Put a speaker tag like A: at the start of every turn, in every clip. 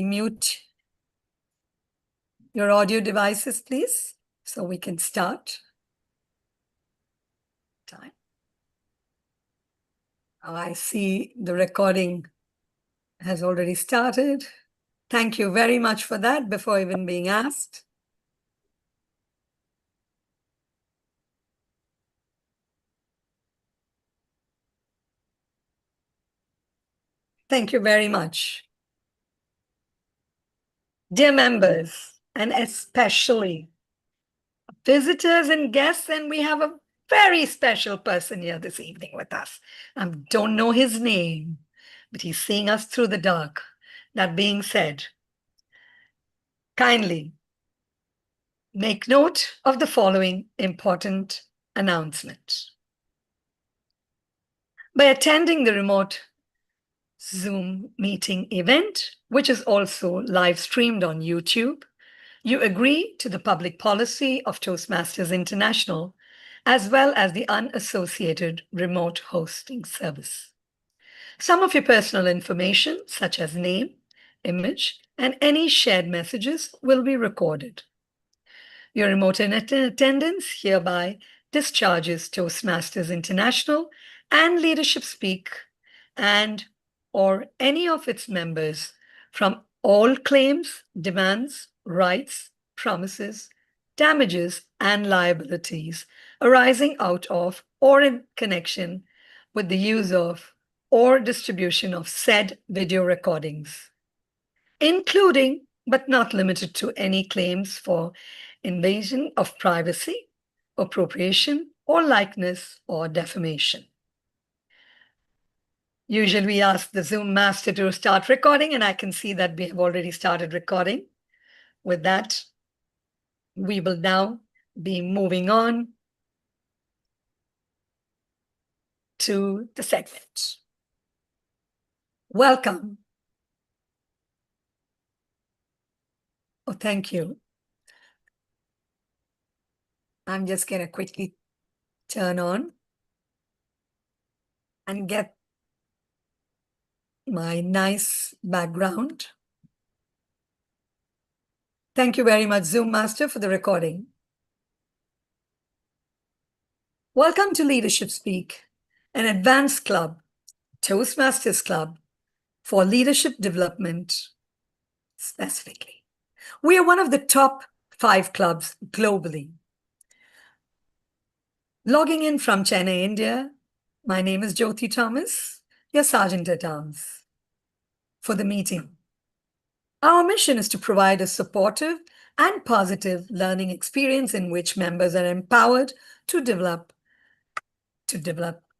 A: Mute your audio devices, please, so we can start. Time. I see the recording has already started. Thank you very much for that before even being asked. Thank you very much. Dear members, and especially visitors and guests, and we have a very special person here this evening with us. I don't know his name, but he's seeing us through the dark. That being said, kindly make note of the following important announcement. By attending the remote Zoom meeting event, which is also live streamed on YouTube, you agree to the public policy of Toastmasters International, as well as the unassociated remote hosting service. Some of your personal information, such as name, image, and any shared messages, will be recorded. Your remote attendance hereby discharges Toastmasters International and Leadership Speak and or any of its members from all claims, demands, rights, promises, damages, and liabilities arising out of or in connection with the use of or distribution of said video recordings, including but not limited to any claims for invasion of privacy, appropriation, or likeness or defamation. Usually we ask the Zoom master to start recording, and I can see that we have already started recording. With that, we will now be moving on to the segment. Welcome. Oh, thank you. I'm just going to quickly turn on and get my nice background. Thank you very much, Zoom Master, for the recording. Welcome to Leadership Speak, an advanced club, Toastmasters Club, for leadership development specifically. We are one of the top 5 clubs globally. Logging in from Chennai, India, my name is Jyothi Thomas, your Sergeant at Arms, for the meeting. Our mission is to provide a supportive and positive learning experience in which members are empowered to develop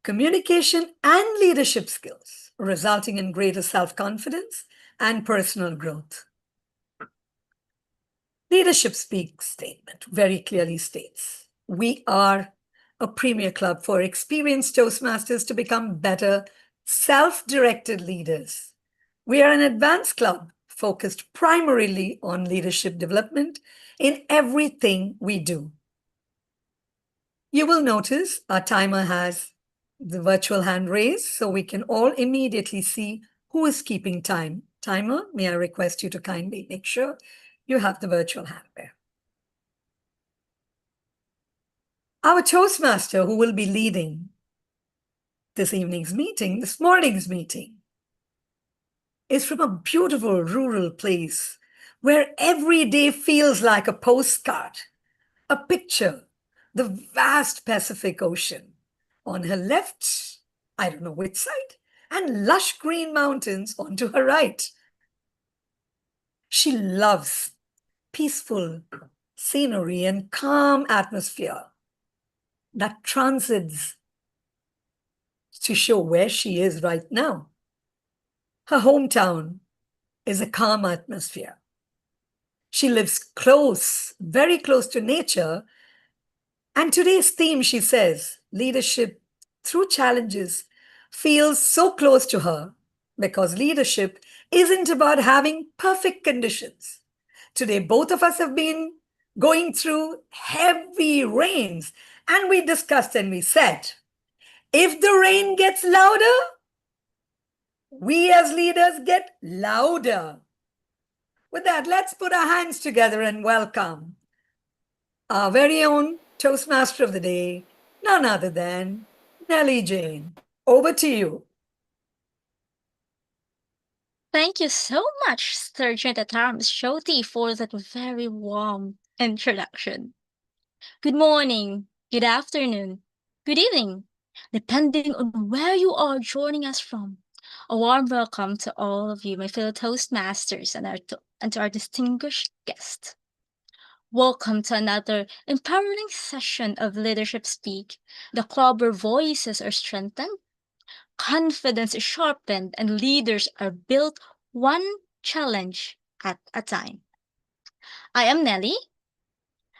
A: communication and leadership skills, resulting in greater self-confidence and personal growth. Leadership Speak statement very clearly states, we are a premier club for experienced Toastmasters to become better self-directed leaders. We are an advanced club focused primarily on leadership development in everything we do. You will notice our timer has the virtual hand raised, so we can all immediately see who is keeping time. Timer, may I request you to kindly make sure you have the virtual hand there. Our Toastmaster who will be leading this morning's meeting, is from a beautiful rural place where every day feels like a postcard, a picture, the vast Pacific Ocean. On her left, I don't know which side, and lush green mountains onto her right. She loves peaceful scenery and calm atmosphere that transcends to show where she is right now. Her hometown is a calm atmosphere. She lives close, very close to nature. And today's theme, she says, leadership through challenges, feels so close to her because leadership isn't about having perfect conditions. Today, both of us have been going through heavy rains, and we discussed and we said, if the rain gets louder, we as leaders get louder. With that, let's put our hands together and welcome our very own Toastmaster of the Day, none other than Nelly Jane. Over to you.
B: Thank you so much, Sergeant at Arms Jyothi, for that very warm introduction. Good morning, good afternoon, good evening, depending on where you are joining us from. A warm welcome to all of you, my fellow Toastmasters, and to our distinguished guest. Welcome to another empowering session of Leadership Speak, the club where voices are strengthened, confidence is sharpened, and leaders are built one challenge at a time. I am Nelly,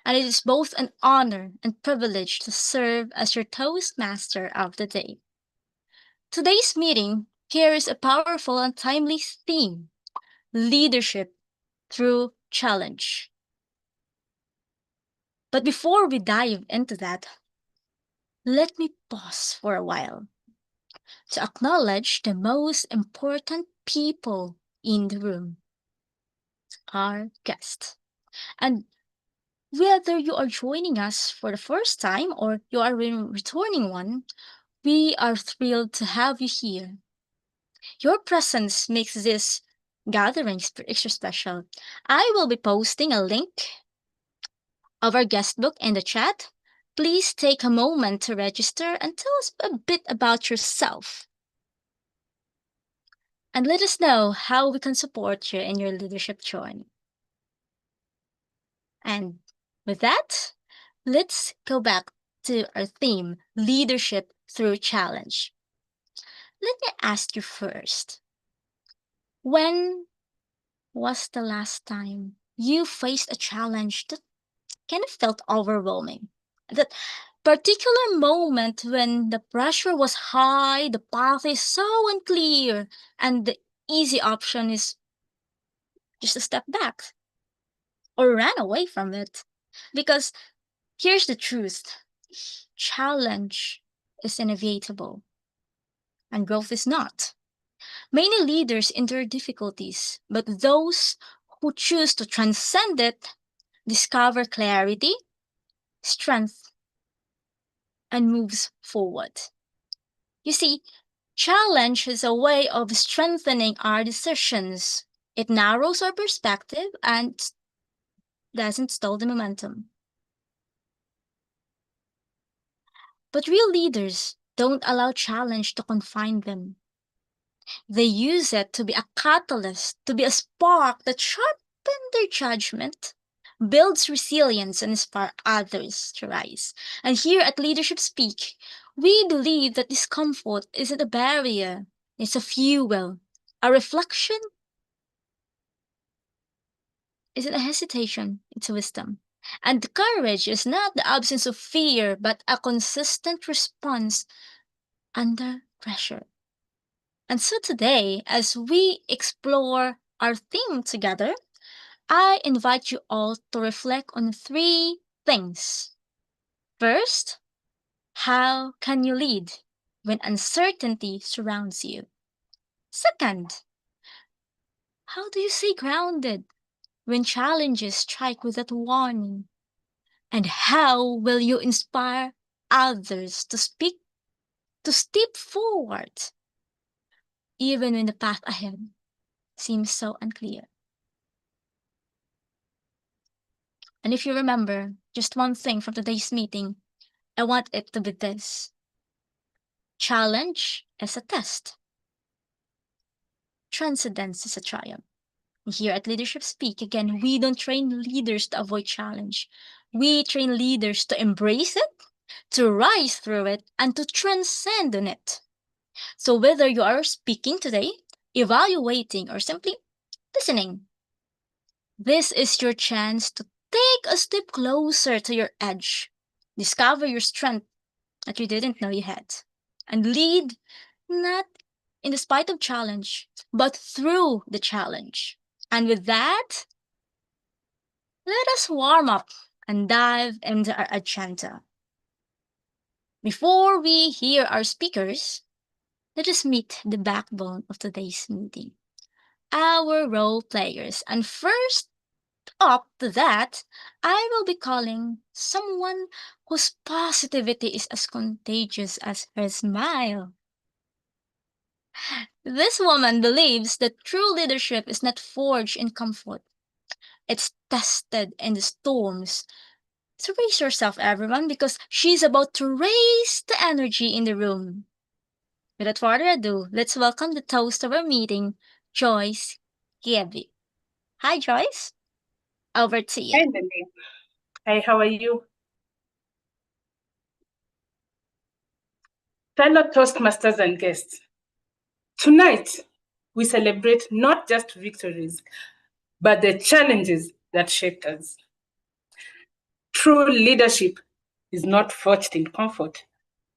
B: and it is both an honor and privilege to serve as your Toastmaster of the day. Today's meeting carries a powerful and timely theme: leadership through challenge. But before we dive into that, let me pause for a while to acknowledge the most important people in the room, our guest. And whether you are joining us for the first time or you are a returning one, we are thrilled to have you here. Your presence makes this gathering extra special. I will be posting a link of our guest book in the chat. Please take a moment to register and tell us a bit about yourself. And let us know how we can support you in your leadership journey. And with that, let's go back to our theme, leadership through challenge. Let me ask you first, when was the last time you faced a challenge that kind of felt overwhelming? That particular moment when the pressure was high, the path is so unclear, and the easy option is just to step back or run away from it. Because here's the truth: challenge is inevitable, and growth is not. Many leaders endure difficulties, but those who choose to transcend it discover clarity, strength, and moves forward. You see, challenge is a way of strengthening our decisions. It narrows our perspective and doesn't stall the momentum. But real leaders don't allow challenge to confine them. They use it to be a catalyst, to be a spark that sharpens their judgment, builds resilience, and inspires others to rise. And here at Leadership Speak, we believe that discomfort isn't a barrier, it's a fuel, a reflection, isn't a hesitation, it's a wisdom. And courage is not the absence of fear, but a consistent response under pressure. And so today, as we explore our theme together, I invite you all to reflect on three things. First, how can you lead when uncertainty surrounds you? Second, how do you stay grounded when challenges strike without warning? And how will you inspire others to step forward, even when the path ahead seems so unclear? And if you remember just one thing from today's meeting, I want it to be this: challenge is a test, transcendence is a triumph. Here at Leadership Speak, again, we don't train leaders to avoid challenge. We train leaders to embrace it, to rise through it, and to transcend on it. So whether you are speaking today, evaluating, or simply listening, this is your chance to take a step closer to your edge, discover your strength that you didn't know you had, and lead not in the spite of challenge, but through the challenge. And with that, let us warm up and dive into our agenda. Before we hear our speakers, let us meet the backbone of today's meeting: our role players. And first up to that, I will be calling someone whose positivity is as contagious as her smile. This woman believes that true leadership is not forged in comfort. It's tested in the storms. So raise yourself, everyone, because she's about to raise the energy in the room. Without further ado, let's welcome the toast of our meeting, Joyce Kibe. Hi, Joyce. Over to you.
C: Hi, Nelly. Hi, how are you? Fellow Toastmasters and guests, tonight we celebrate not just victories, but the challenges that shaped us. True leadership is not forged in comfort.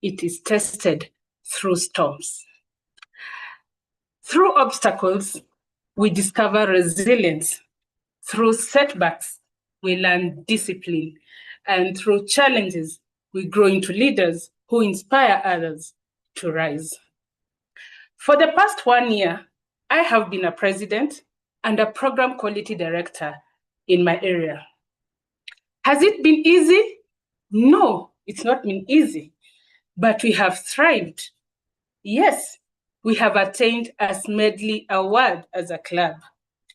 C: It is tested through storms. Through obstacles, we discover resilience. Through setbacks, we learn discipline. And through challenges, we grow into leaders who inspire others to rise. For the past 1 year, I have been a president and a program quality director in my area. Has it been easy? No, it's not been easy, but we have thrived. Yes, we have attained a Smedley Award as a club.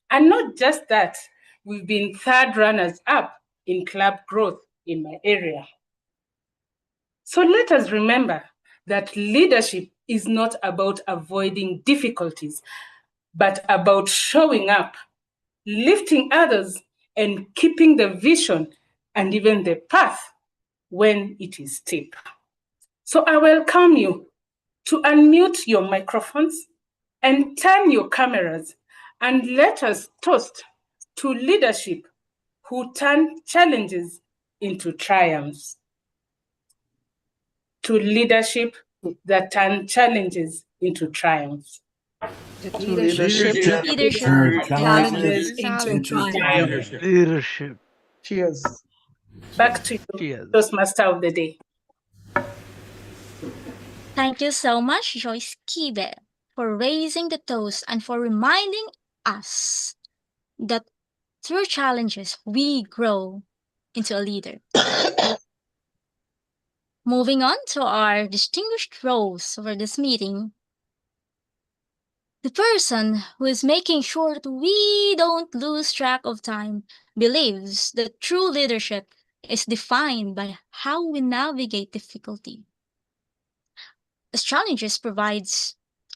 C: And not just that, we've been third runners up in club growth in my area. So let us remember that leadership is not about avoiding difficulties, but about showing up, lifting others, and keeping the vision and even the path when it is steep. So I welcome you to unmute your microphones and turn your cameras and let us toast to leadership who turn challenges into triumphs. To leadership that turn challenges into triumphs.
A: Leadership challenges into triumph.
D: Leadership.
E: Cheers.
C: Back to you,
D: Cheers.
C: Toastmaster of the day.
B: Thank you so much, Joyce Kibe, for raising the toast and for reminding us that through challenges we grow into a leader. Moving on to our distinguished roles for this meeting. The person who is making sure that we don't lose track of time believes that true leadership is defined by how we navigate difficulty. As challenges provides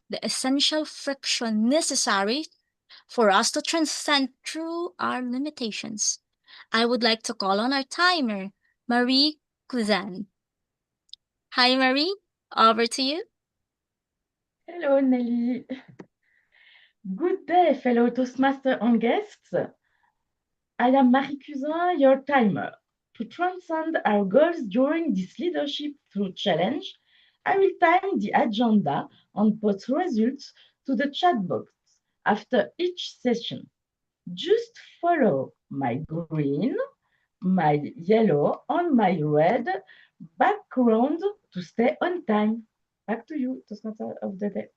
B: the essential friction necessary for us to transcend through our limitations. I would like to call on our timer, Marie Kuzan. Hi, Marie. Over to you.
F: Hello, Nelly. Good day, fellow Toastmaster and guests. I am Marie Cousin, your timer. To transcend our goals during this leadership through challenge, I will time the agenda and post results to the chat box after each session. Just follow my green, my yellow, and my red background to stay on time. Back to you, Toastmaster of the day.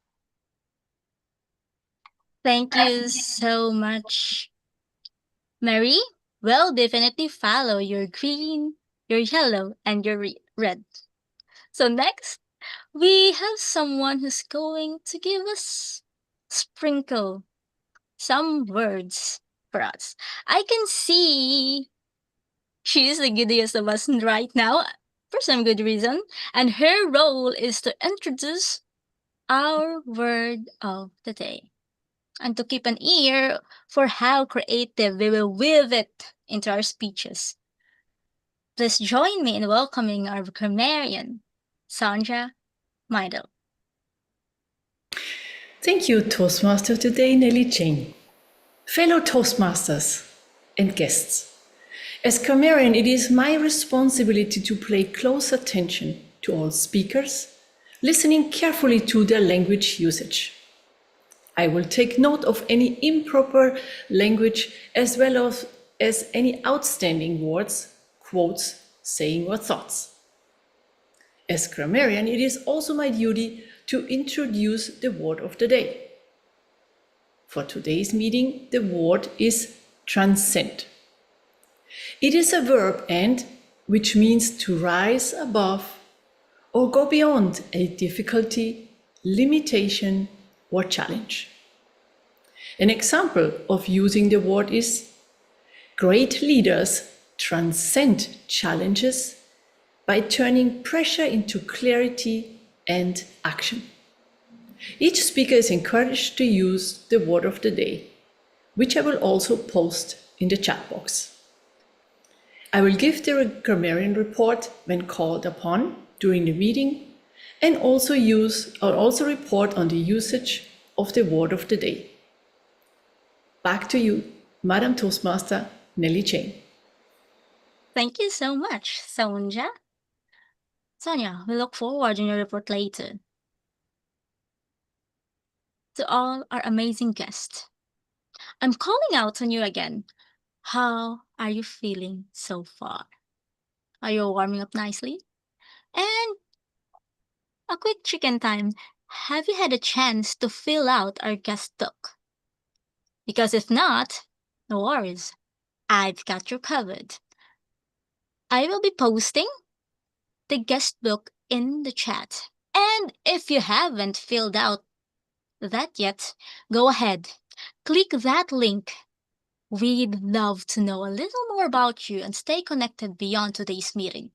B: Thank you so much, Mary. We'll definitely follow your green, your yellow, and your red. So next, we have someone who's going to give us sprinkle some words for us. I can see she is the giddiest of us right now for some good reason, and her role is to introduce our word of the day and to keep an ear for how creative we will weave it into our speeches. Please join me in welcoming our grammarian, Sandra Meidel.
G: Thank you, Toastmaster today, Nelly Jane. Fellow Toastmasters and guests, as grammarian, it is my responsibility to pay close attention to all speakers, listening carefully to their language usage. I will take note of any improper language as well as any outstanding words, quotes, saying or thoughts. As grammarian, it is also my duty to introduce the word of the day. For today's meeting, the word is transcend. It is a verb and which means to rise above or go beyond a difficulty, limitation, or challenge. An example of using the word is great leaders transcend challenges by turning pressure into clarity and action. Each speaker is encouraged to use the word of the day, which I will also post in the chat box. I will give the grammarian report when called upon during the meeting and also report on the usage of the word of the day. Back to you, Madam Toastmaster Nelly Chain.
B: Thank you so much, Sonja. Sonia, we look forward to your report later. To all our amazing guests, I'm calling out on you again. How are you feeling so far? Are you warming up nicely? And a quick chicken time. Have you had a chance to fill out our guest book? Because if not, no worries. I've got you covered. I will be posting the guest book in the chat. And if you haven't filled out that yet, go ahead. Click that link. We'd love to know a little more about you and stay connected beyond today's meeting.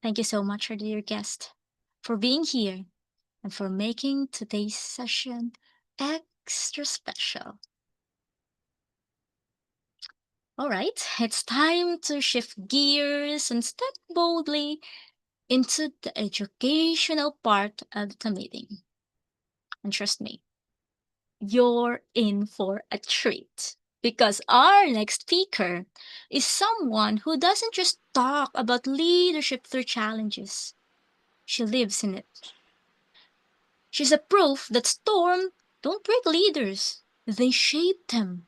B: Thank you so much, our dear guest, for being here and for making today's session extra special. All right, it's time to shift gears and step boldly into the educational part of the meeting. And trust me, you're in for a treat because our next speaker is someone who doesn't just talk about leadership through challenges. She lives in it. She's a proof that storms don't break leaders, they shape them.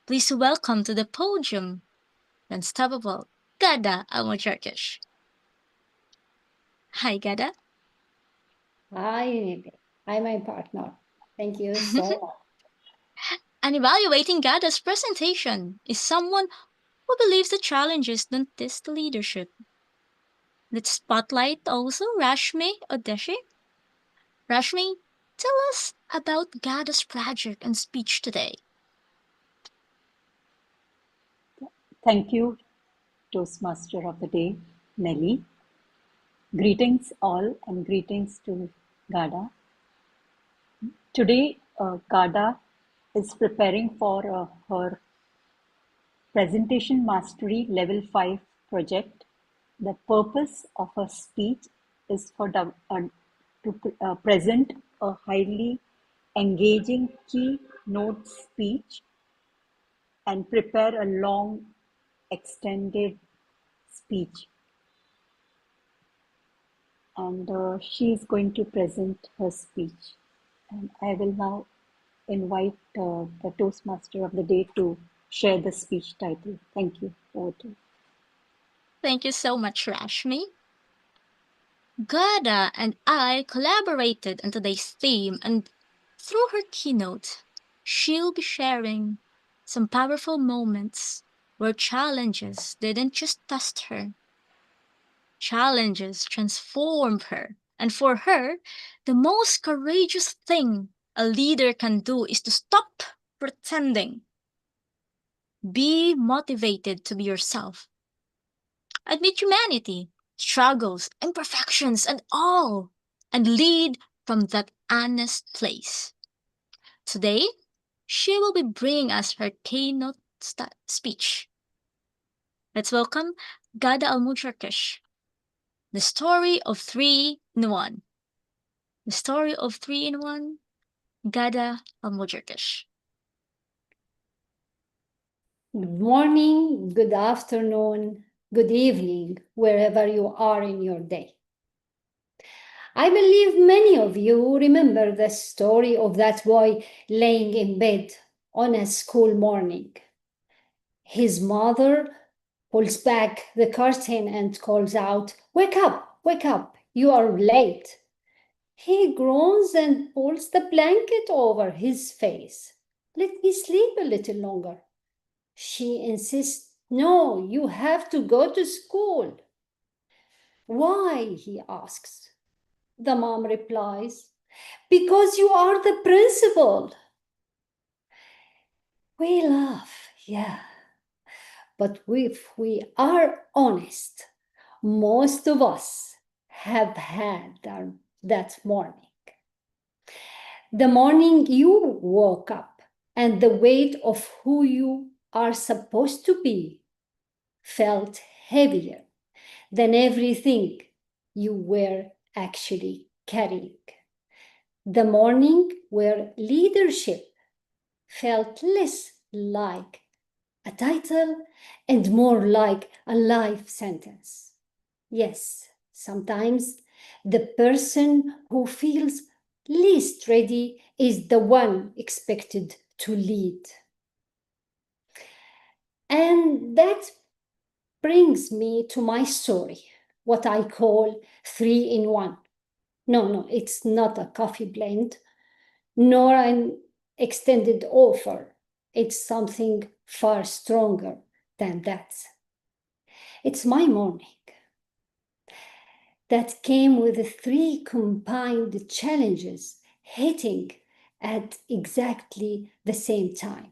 B: Please welcome to the podium the unstoppable Ghada Almojarkish. Hi, Ghada.
D: Hi, my partner. Thank you so much.
B: And evaluating Ghada's presentation is someone who believes the challenges don't test leadership. Let's spotlight also Rashmi Odeshi. Rashmi, tell us about Ghada's project and speech today.
E: Thank you, Toastmaster of the Day, Nelly. Greetings all and greetings to Ghada. Today, Ghada is preparing for her Presentation Mastery Level 5 project. The purpose of her speech is to present a highly engaging keynote speech and prepare a long, extended speech. And she is going to present her speech. And I will now invite the Toastmaster of the Day to share the speech title. Thank you. Over to you.
B: Thank you so much, Rashmi. Ghada and I collaborated on today's theme, and through her keynote, she'll be sharing some powerful moments where challenges didn't just test her. Challenges transformed her, and for her, the most courageous thing a leader can do is to stop pretending. Be motivated to be yourself. Admit humanity, struggles, imperfections, and all, and lead from that honest place. Today, she will be bringing us her keynote speech. Let's welcome Ghada Almojarkish. The story of 3 in 1. The story of 3 in 1, Ghada Almojarkish.
D: Good morning, good afternoon, good evening, wherever you are in your day. I believe many of you remember the story of that boy laying in bed on a school morning. His mother pulls back the curtain and calls out, wake up, you are late." He groans and pulls the blanket over his face. Let me sleep a little longer. She insists, no, you have to go to school. Why? He asks. The mom replies, because you are the principal. We laugh, yeah. But if we are honest, most of us have had that morning. The morning you woke up and the weight of who you are supposed to be felt heavier than everything you were actually carrying. The morning where leadership felt less like a title and more like a life sentence. Yes, sometimes the person who feels least ready is the one expected to lead. And that brings me to my story, what I call 3-in-1. No, it's not a coffee blend, nor an extended offer. It's something far stronger than that. It's my morning that came with 3 combined challenges hitting at exactly the same time.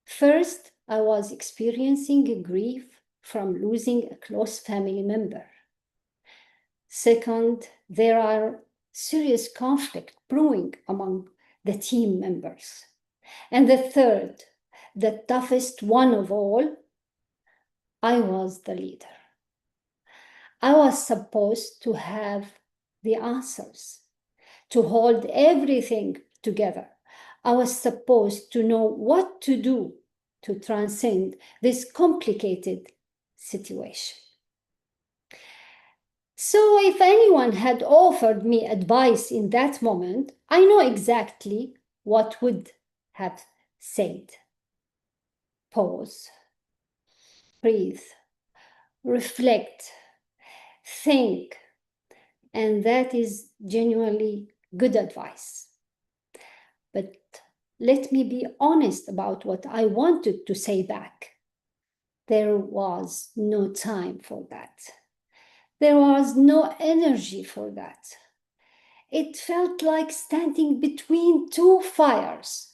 D: First, I was experiencing a grief from losing a close family member. Second, there are serious conflict brewing among the team members. And the third, the toughest one of all, I was the leader. I was supposed to have the answers, to hold everything together. I was supposed to know what to do to transcend this complicated situation. So if anyone had offered me advice in that moment, I know exactly what would have said. Pause, breathe, reflect, think, and that is genuinely good advice. But let me be honest about what I wanted to say back. There was no time for that. There was no energy for that. It felt like standing between 2 fires.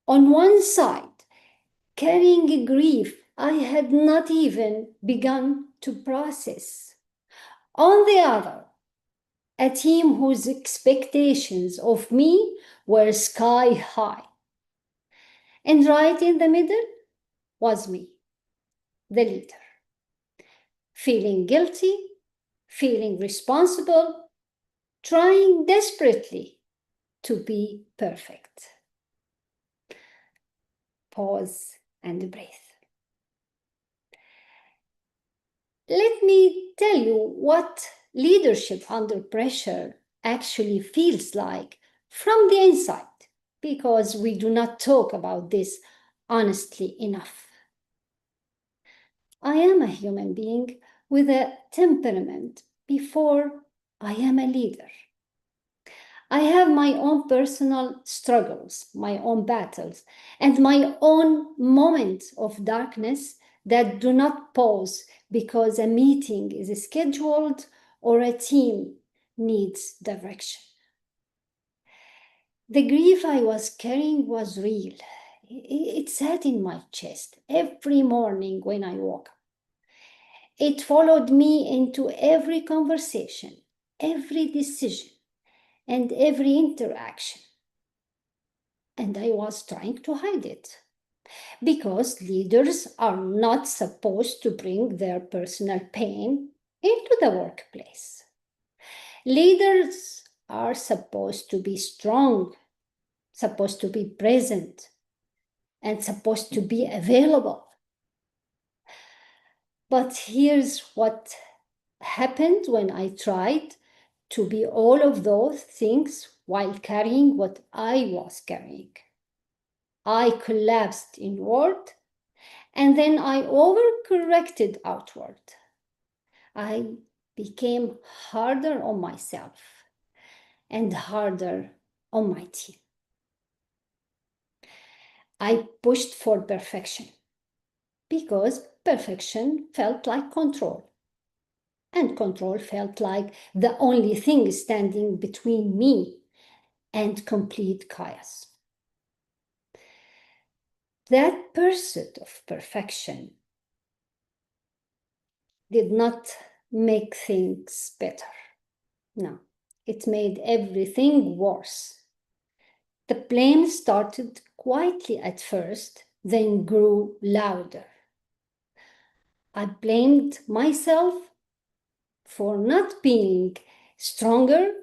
D: On one side, carrying a grief I had not even begun to process. On the other, a team whose expectations of me were sky high. And right in the middle was me, the leader. Feeling guilty, feeling responsible, trying desperately to be perfect. Pause and breathe. Let me tell you what leadership under pressure actually feels like from the inside, because we do not talk about this honestly enough. I am a human being with a temperament before I am a leader. I have my own personal struggles, my own battles, and my own moments of darkness that do not pause because a meeting is scheduled or a team needs direction. The grief I was carrying was real. It sat in my chest every morning when I woke up. It followed me into every conversation, every decision, and every interaction. And I was trying to hide it, because leaders are not supposed to bring their personal pain into the workplace. Leaders are supposed to be strong, supposed to be present, and supposed to be available. But here's what happened when I tried to be all of those things while carrying what I was carrying. I collapsed inward, and then I overcorrected outward. I became harder on myself and harder on my team. I pushed for perfection because perfection felt like control, and control felt like the only thing standing between me and complete chaos. That pursuit of perfection did not make things better. No, it made everything worse. The blame started quietly at first, then grew louder. I blamed myself for not being stronger,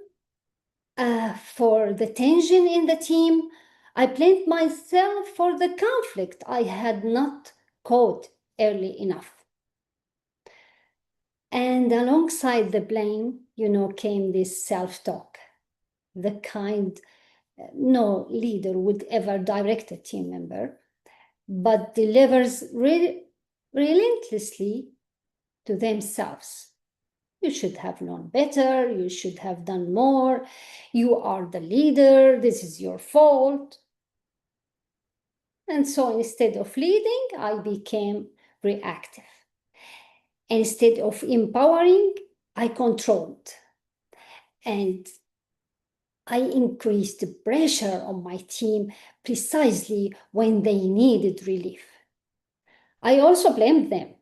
D: for the tension in the team. I blamed myself for the conflict I had not caught early enough. And alongside the blame, came this self-talk, the kind no leader would ever direct a team member, but delivers relentlessly to themselves. You should have known better, you should have done more, you are the leader, this is your fault. And so instead of leading, I became reactive. Instead of empowering, I controlled. And I increased the pressure on my team precisely when they needed relief. I also blamed them.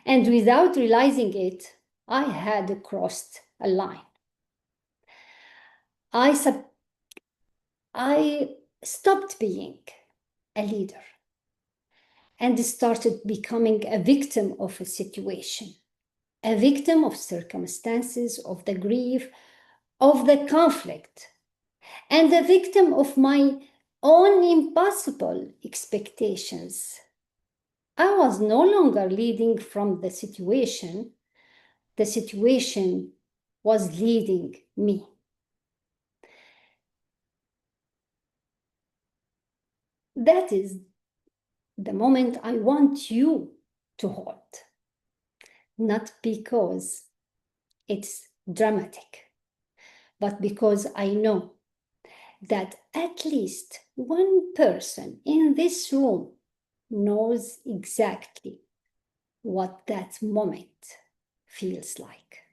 D: And without realizing it, I had crossed a line. I stopped being a leader and started becoming a victim of a situation, a victim of circumstances, of the grief, of the conflict, and a victim of my own impossible expectations. I was no longer leading from the situation was leading me. That is the moment I want you to hold, not because it's dramatic, but because I know that at least one person in this room knows exactly what that moment feels like.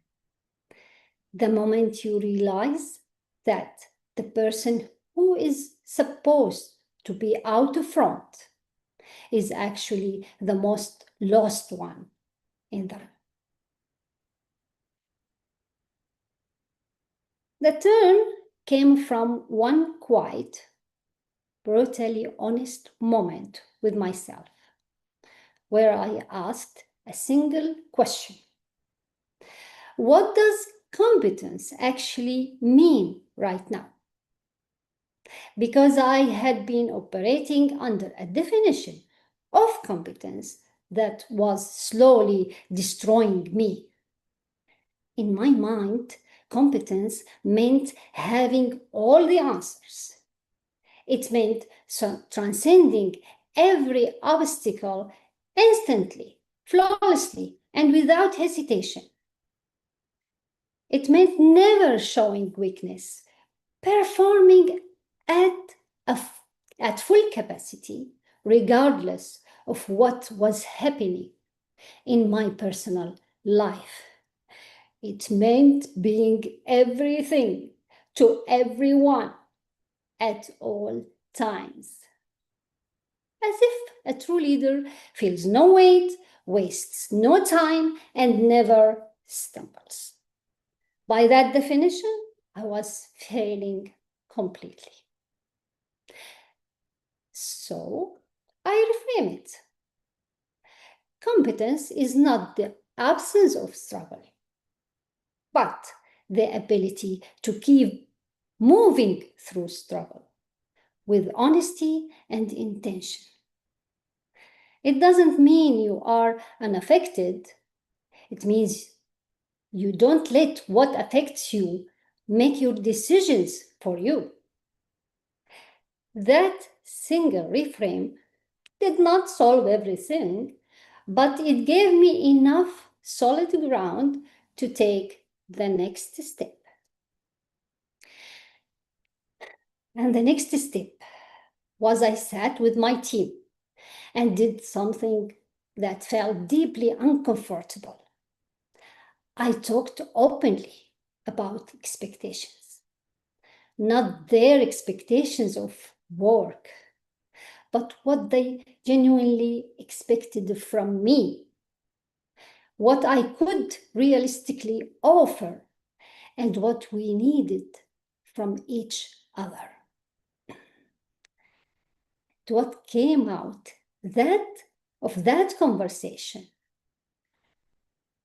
D: The moment you realize that the person who is supposed to be out front is actually the most lost one in the room. The turn came from one quiet, brutally honest moment with myself, where I asked a single question. What does competence actually mean right now? Because I had been operating under a definition of competence that was slowly destroying me. In my mind, competence meant having all the answers. It meant transcending every obstacle instantly, flawlessly, and without hesitation. It meant never showing weakness, performing at full capacity, regardless of what was happening in my personal life. It meant being everything to everyone at all times. As if a true leader feels no weight, wastes no time, and never stumbles. By that definition, I was failing completely. So I reframe it. Competence is not the absence of struggle, but the ability to keep moving through struggle with honesty and intention. It doesn't mean you are unaffected. It means you don't let what affects you make your decisions for you. That single reframe did not solve everything, but it gave me enough solid ground to take the next step. And the next step was I sat with my team and did something that felt deeply uncomfortable. I talked openly about expectations, not their expectations of work, but what they genuinely expected from me, what I could realistically offer, and what we needed from each other. What came out of that conversation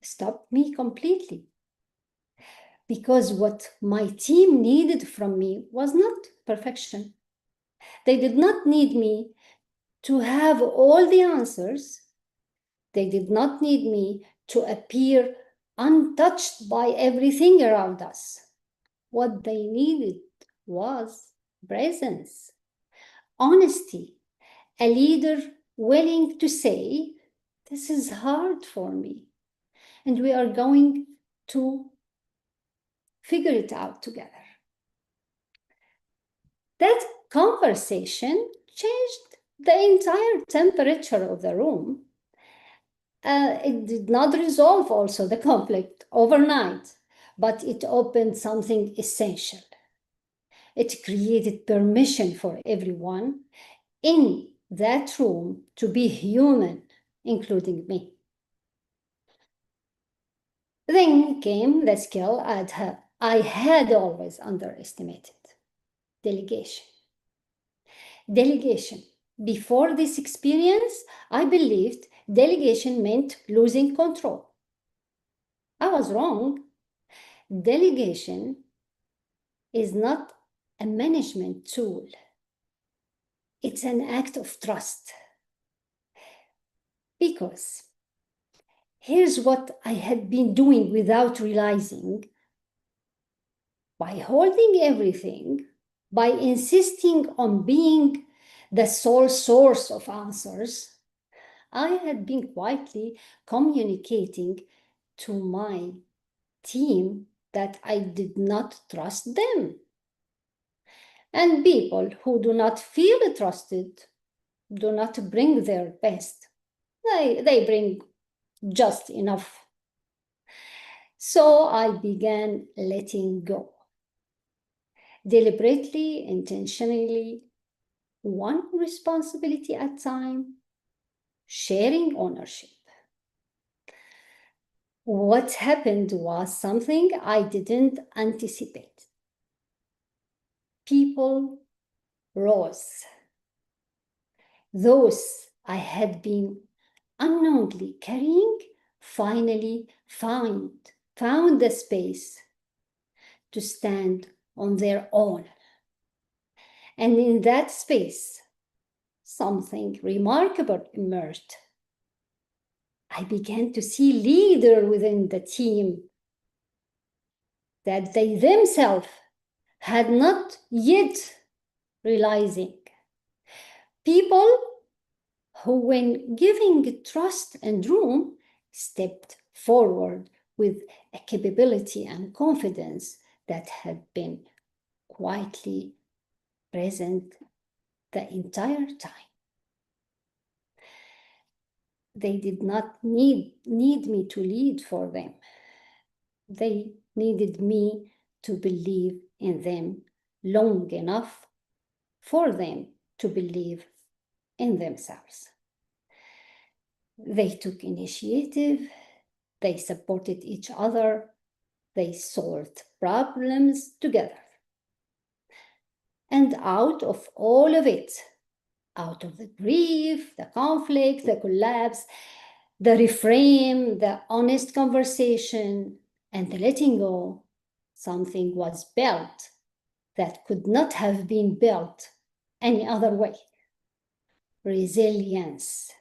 D: stopped me completely, because what my team needed from me was not perfection. They did not need me to have all the answers. They did not need me to appear untouched by everything around us. What they needed was presence, honesty, a leader willing to say, this is hard for me, and we are going to figure it out together. That conversation changed the entire temperature of the room. It did not resolve also the conflict overnight, but it opened something essential. It created permission for everyone in that room to be human, including me. Then came the skill I had always underestimated: delegation. Delegation. Before this experience, I believed delegation meant losing control. I was wrong. Delegation is not a management tool. It's an act of trust. Because here's what I had been doing without realizing. By holding everything, by insisting on being the sole source of answers, I had been quietly communicating to my team that I did not trust them. And people who do not feel trusted do not bring their best. They bring just enough. So I began letting go. Deliberately, intentionally, one responsibility at a time, sharing ownership. What happened was something I didn't anticipate. People rose. Those I had been unknowingly carrying finally found the space to stand on their own. And in that space, something remarkable emerged. I began to see leaders within the team that they themselves had not yet realizing. People who, when giving trust and room, stepped forward with a capability and confidence that had been quietly present the entire time. They did not need me to lead for them. They needed me to believe in them long enough for them to believe in themselves. They took initiative, they supported each other, they solved problems together. And out of all of it, out of the grief, the conflict, the collapse, the reframe, the honest conversation, and the letting go, something was built that could not have been built any other way. Resilience.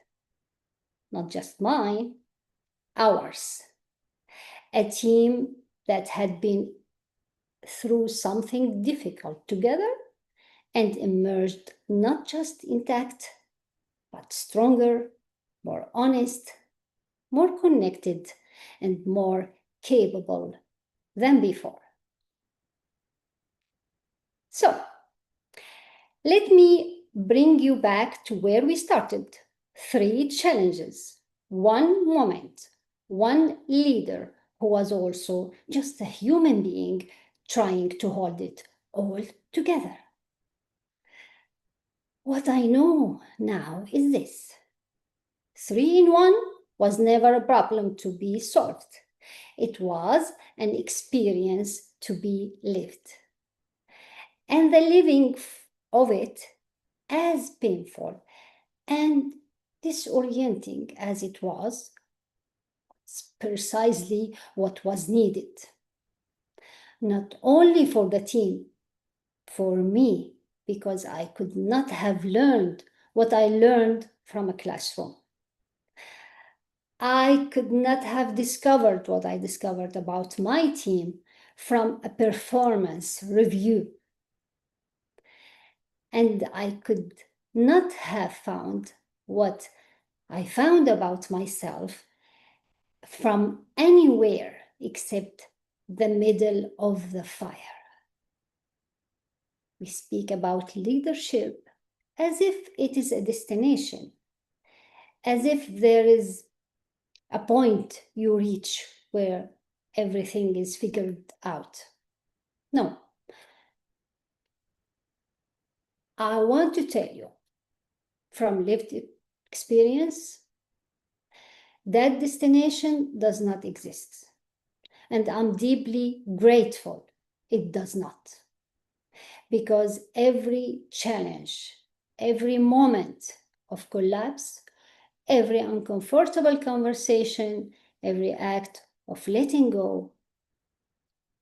D: Not just mine, ours. A team that had been through something difficult together and emerged not just intact, but stronger, more honest, more connected, and more capable than before. So, let me bring you back to where we started. 3 challenges, 1 moment, 1 leader who was also just a human being trying to hold it all together. What I know now is this. 3 in 1 was never a problem to be solved. It was an experience to be lived. And the living of it, as painful and disorienting as it was precisely what was needed. Not only for the team, for me, because I could not have learned what I learned from a classroom. I could not have discovered what I discovered about my team from a performance review. And I could not have found what I found about myself from anywhere except the middle of the fire. We speak about leadership as if it is a destination, as if there is a point you reach where everything is figured out. No. I want to tell you from lived experience that destination does not exist. And I'm deeply grateful it does not. Because every challenge, every moment of collapse, every uncomfortable conversation, every act of letting go,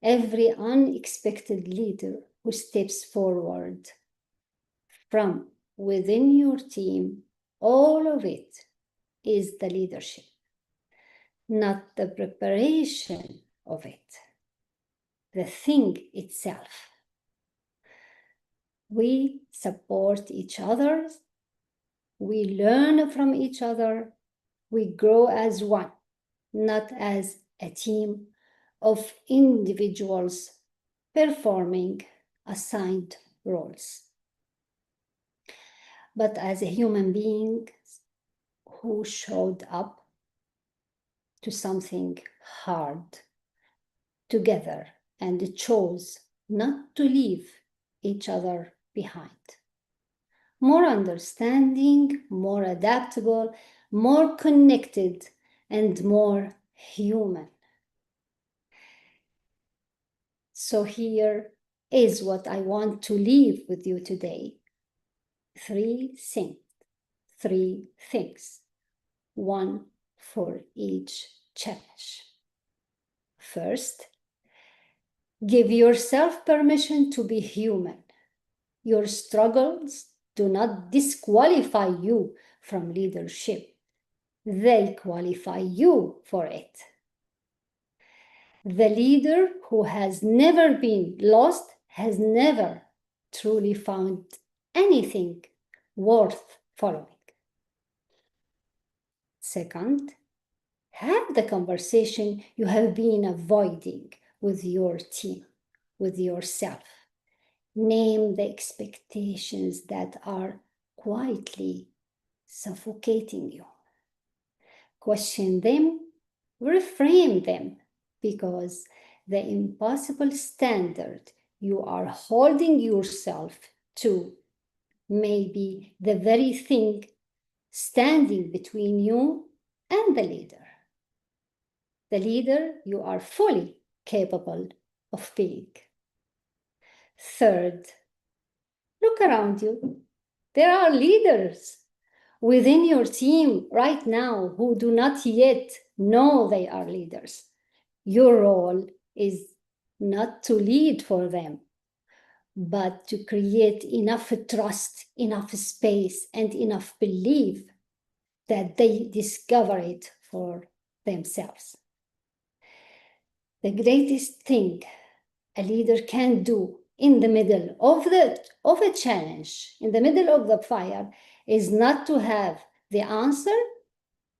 D: every unexpected leader who steps forward from within your team, all of it is the leadership, not the preparation of it, the thing itself. We support each other, we learn from each other, we grow as one, not as a team of individuals performing assigned roles, but as a human being who showed up to something hard together and chose not to leave each other behind. More understanding, more adaptable, more connected, and more human. So here is what I want to leave with you today. 3 things, 1 for each challenge. First, give yourself permission to be human. Your struggles do not disqualify you from leadership. They qualify you for it. The leader who has never been lost has never truly found anything worth following. Second, have the conversation you have been avoiding with your team, with yourself. Name the expectations that are quietly suffocating you. Question them, reframe them, because the impossible standard you are holding yourself to may be the very thing standing between you and the leader you are fully capable of being. Third, look around you. There are leaders within your team right now who do not yet know they are leaders. Your role is not to lead for them, but to create enough trust, enough space, and enough belief that they discover it for themselves. The greatest thing a leader can do in the middle of a challenge, in the middle of the fire, is not to have the answer,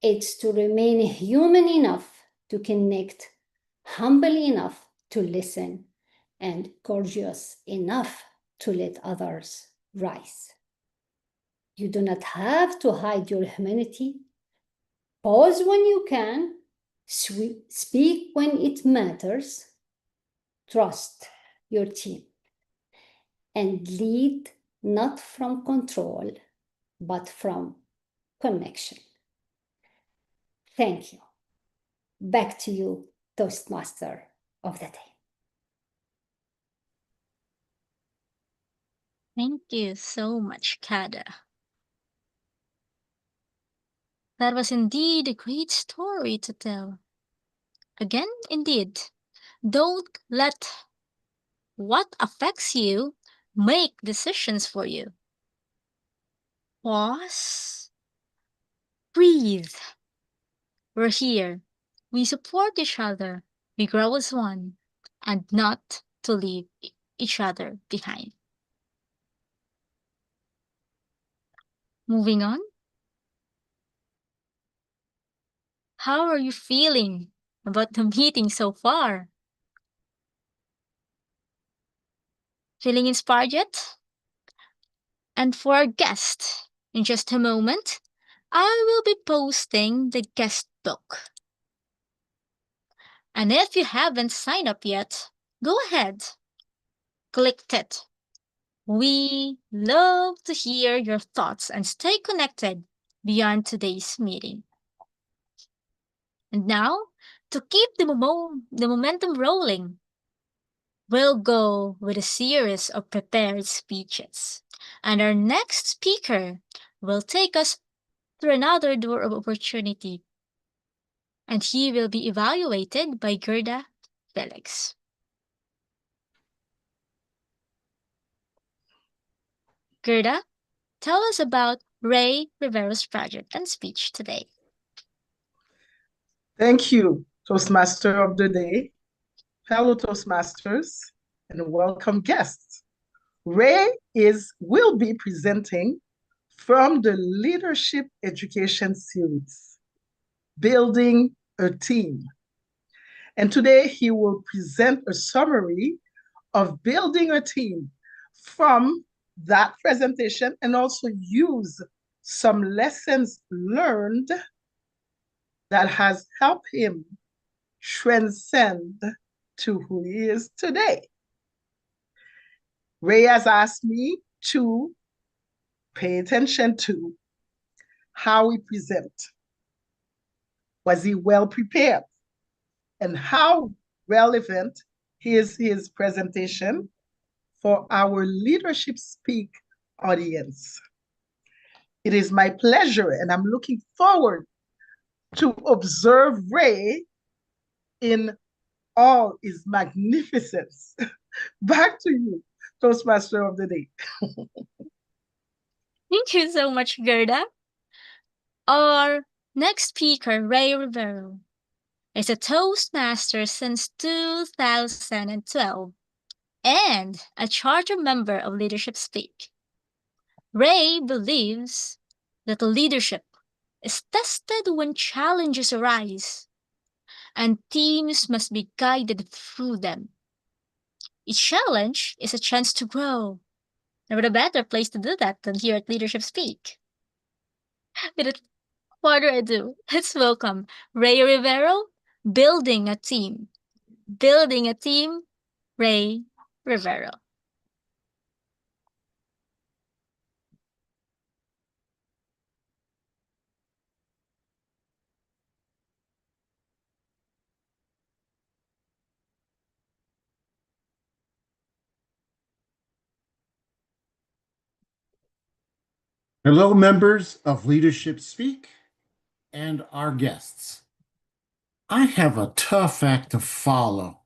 D: it's to remain human enough to connect humble enough to listen, and courageous enough to let others rise. You do not have to hide your humanity. Pause when you can, speak when it matters, trust your team, and lead not from control, but from connection. Thank you. Back to you, Toastmaster of the day.
B: Thank you so much, Ghada. That was indeed a great story to tell. Again, indeed, don't let what affects you make decisions for you. Pause. Breathe. We're here. We support each other. We grow as one, and not to leave each other behind. Moving on. How are you feeling about the meeting so far? Feeling inspired yet? And for our guest, in just a moment, I will be posting the guest book. And if you haven't signed up yet, go ahead. Click it. We love to hear your thoughts and stay connected beyond today's meeting. And now, to keep the momentum rolling, we'll go with a series of prepared speeches. And our next speaker will take us through another door of opportunity. And he will be evaluated by Ghada Felix. Ghada, tell us about Ray Rivero's project and speech today.
H: Thank you, Toastmaster of the Day, fellow Toastmasters, and welcome guests. Ray will be presenting from the Leadership Education Series, Building a Team. And today he will present a summary of building a team from that presentation and also use some lessons learned that has helped him transcend to who he is today. Ray has asked me to pay attention to how we present. Was he well prepared? And how relevant is his presentation for our Leadership Speak audience? It is my pleasure, and I'm looking forward to observe Ray in all his magnificence. Back to you, Toastmaster of the Day.
B: Thank you so much, Ghada. Our next speaker, Ray Rivero, is a Toastmaster since 2012 and a charter member of Leadership Speak. Ray believes that leadership is tested when challenges arise, and teams must be guided through them. Each challenge is a chance to grow, and what a better place to do that than here at Leadership Speak. Without further ado, let's welcome Ray Rivero, Building a Team. Building a Team, Ray Rivero.
I: Hello, members of Leadership Speak and our guests. I have a tough act to follow,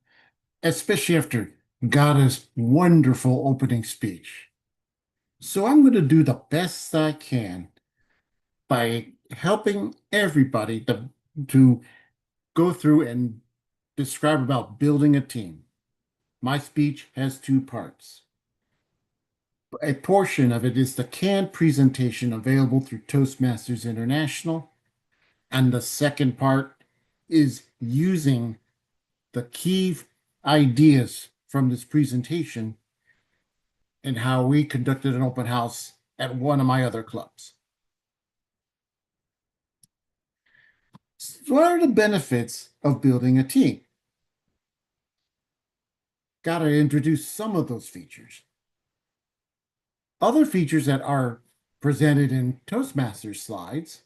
I: especially after Ghada's wonderful opening speech. So I'm going to do the best I can by helping everybody to go through and describe about building a team. My speech has two parts. A portion of it is the canned presentation available through Toastmasters International, and the second part is using the key ideas from this presentation and how we conducted an open house at one of my other clubs. What are the benefits of building a team? Got to introduce some of those features. Other features that are presented in Toastmasters slides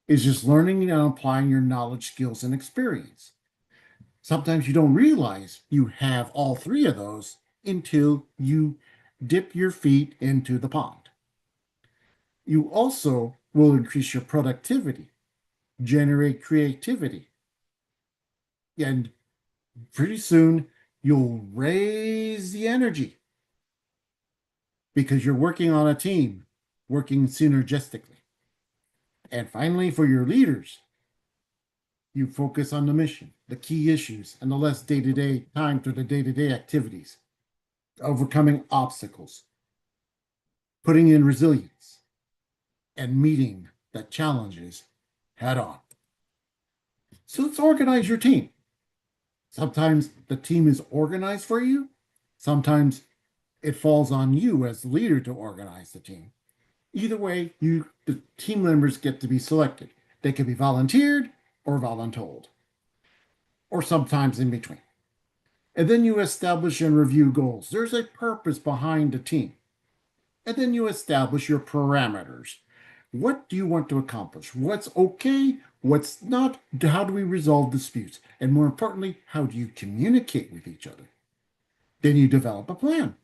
I: is just learning and applying your knowledge, skills, and experience. Sometimes you don't realize you have all three of those until you dip your feet into the pond. You also will increase your productivity, generate creativity, and pretty soon you'll raise the energy because you're working on a team, working synergistically. And finally, for your leaders, you focus on the mission, the key issues, and the less day-to-day time to the day-to-day activities, overcoming obstacles, putting in resilience, and meeting the challenges head on. So let's organize your team. Sometimes the team is organized for you. Sometimes it falls on you as the leader to organize the team. Either way, the team members get to be selected. They can be volunteered or voluntold, or sometimes in between. And then you establish and review goals. There's a purpose behind the team. And then you establish your parameters. What do you want to accomplish? What's okay? What's not? How do we resolve disputes? And more importantly, how do you communicate with each other? Then you develop a plan.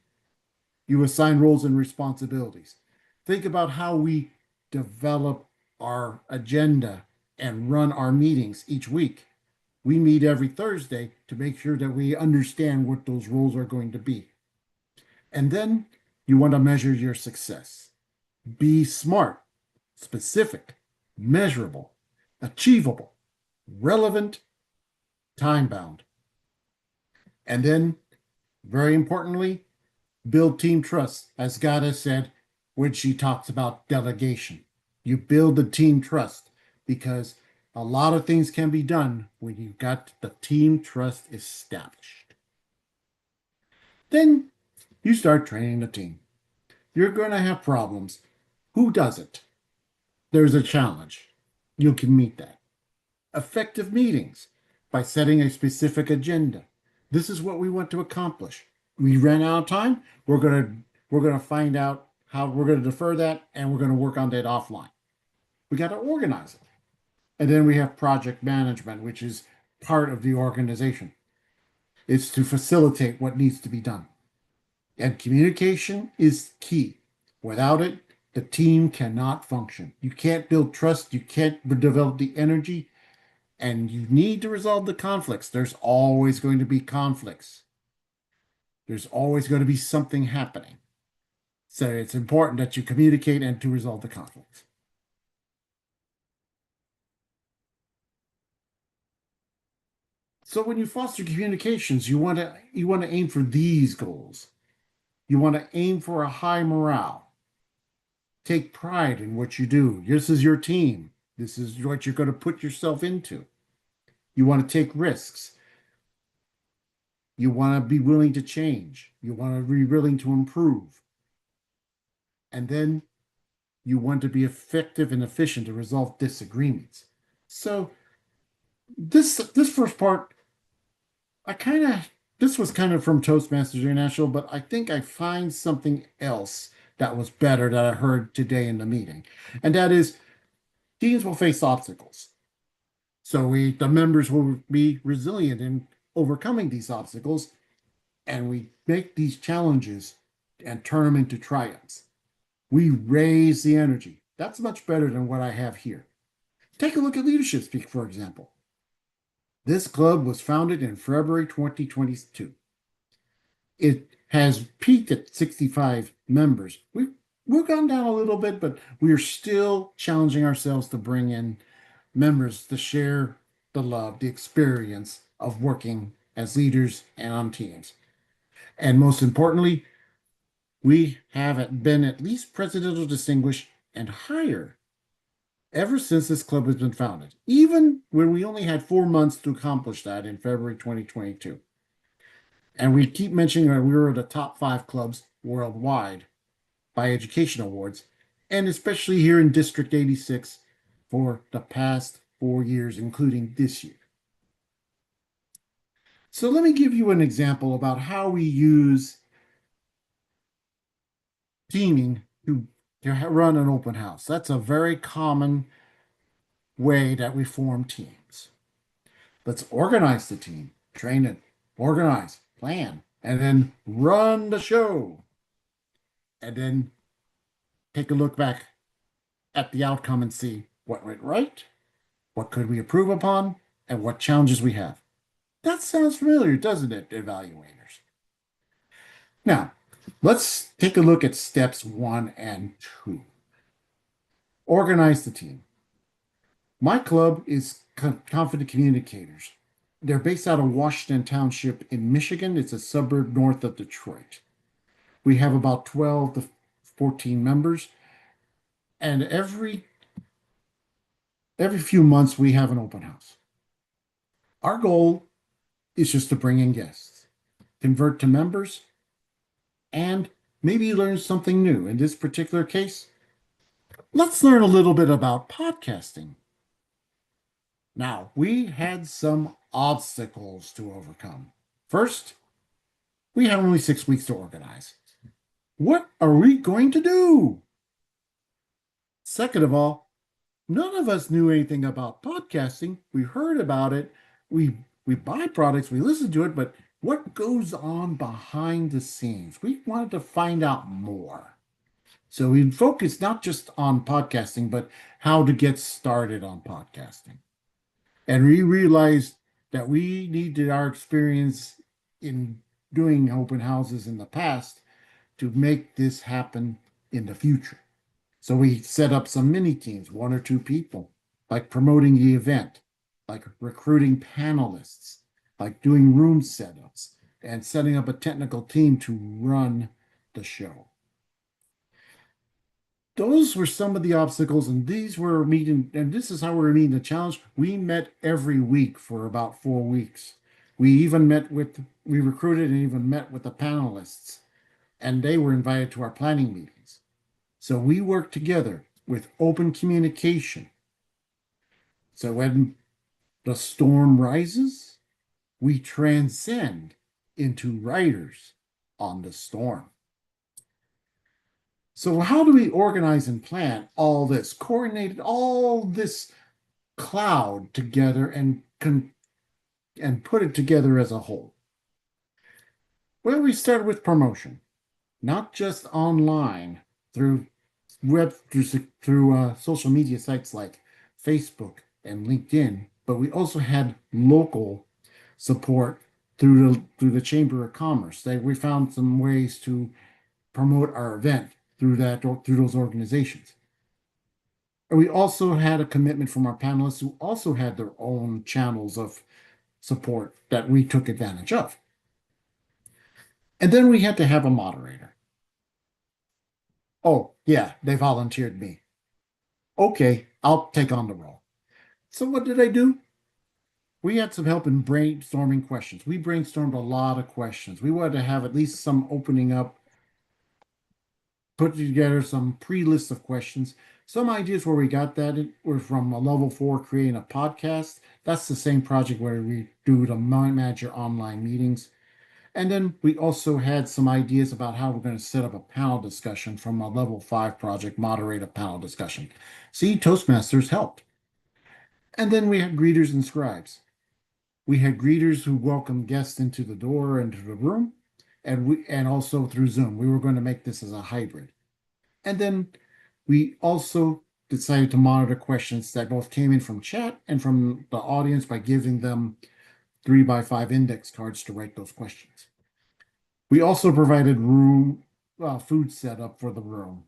I: You assign roles and responsibilities. Think about how we develop our agenda and run our meetings each week. We meet every Thursday to make sure that we understand what those roles are going to be. And then you want to measure your success. Be smart, specific, measurable, achievable, relevant, time-bound. And then, very importantly, build team trust, as Ghada said when she talks about delegation. You build the team trust because a lot of things can be done when you've got the team trust established. Then you start training the team. You're going to have problems. Who doesn't? There's a challenge. You can meet that. Effective meetings by setting a specific agenda. This is what we want to accomplish. We ran out of time. We're going to find out how we're going to defer that, and we're going to work on that offline. We got to organize it. And then we have project management, which is part of the organization. It's to facilitate what needs to be done. And communication is key. Without it, the team cannot function. You can't build trust. You can't develop the energy. And you need to resolve the conflicts. There's always going to be conflicts. There's always going to be something happening. So it's important that you communicate and to resolve the conflicts. So when you foster communications, you want to aim for these goals. You want to aim for a high morale. Take pride in what you do. This is your team. This is what you're going to put yourself into. You want to take risks. You want to be willing to change. You want to be willing to improve. And then you want to be effective and efficient to resolve disagreements. So this first part, this was kind of from Toastmasters International, but I think I find something else that was better that I heard today in the meeting. And that is, teams will face obstacles. So the members will be resilient in overcoming these obstacles, and we make these challenges and turn them into triumphs. We raise the energy. That's much better than what I have here. Take a look at Leadership Speak, for example. This club was founded in February 2022. It has peaked at 65 members. We've gone down a little bit, but we're still challenging ourselves to bring in members to share the love, the experience of working as leaders and on teams. And most importantly, we have been at least presidential distinguished and higher ever since this club has been founded, even when we only had 4 months to accomplish that in February 2022. And we keep mentioning that we were the top 5 clubs worldwide by Education Awards, and especially here in District 86 for the past 4 years, including this year. So let me give you an example about how we use teaming to run an open house. That's a very common way that we form teams. Let's organize the team, train it, organize, plan, and then run the show. And then take a look back at the outcome and see what went right, what could we improve upon, and what challenges we have. That sounds familiar, doesn't it, evaluators? Now, let's take a look at steps 1 and 2. Organize the team. My club is Confident Communicators. They're based out of Washington Township in Michigan. It's a suburb north of Detroit. We have about 12 to 14 members, and every few months we have an open house. Our goal is just to bring in guests, convert to members, and maybe learn something new. In this particular case, let's learn a little bit about podcasting. Now, we had some obstacles to overcome. First, we had only 6 weeks to organize. What are we going to do? Second of all, none of us knew anything about podcasting. We heard about it. We buy products, we listen to it, but what goes on behind the scenes? We wanted to find out more. So we focused not just on podcasting, but how to get started on podcasting. And we realized that we needed our experience in doing open houses in the past to make this happen in the future. So we set up some mini teams, 1 or 2 people, like promoting the event, like recruiting panelists, like doing room setups, and setting up a technical team to run the show. Those were some of the obstacles, and this is how we were meeting the challenge. We met every week for about 4 weeks. We recruited and even met with the panelists, and they were invited to our planning meetings. So we worked together with open communication. So when the storm rises, we transcend into riders on the storm. So how do we organize and plan all this, coordinate all this cloud together and put it together as a whole? Well, we started with promotion, not just online through social media sites like Facebook and LinkedIn, but we also had local support through the Chamber of Commerce. We found some ways to promote our event through those organizations. And we also had a commitment from our panelists who also had their own channels of support that we took advantage of. And then we had to have a moderator. Oh, yeah, they volunteered me. Okay, I'll take on the role. So what did I do? We had some help in brainstorming questions. We brainstormed a lot of questions. We wanted to have at least some opening up, put together some pre-list of questions. Some ideas where we got that were from a level 4 creating a podcast. That's the same project where we do the manage your online meetings. And then we also had some ideas about how we're going to set up a panel discussion from a level 5 project, moderate a panel discussion. See, Toastmasters helped. And then we had greeters and scribes. We had greeters who welcomed guests into the door, into the room, and also through Zoom. We were going to make this as a hybrid. And then we also decided to monitor questions that both came in from chat and from the audience by giving them 3x5 index cards to write those questions. We also provided food setup for the room.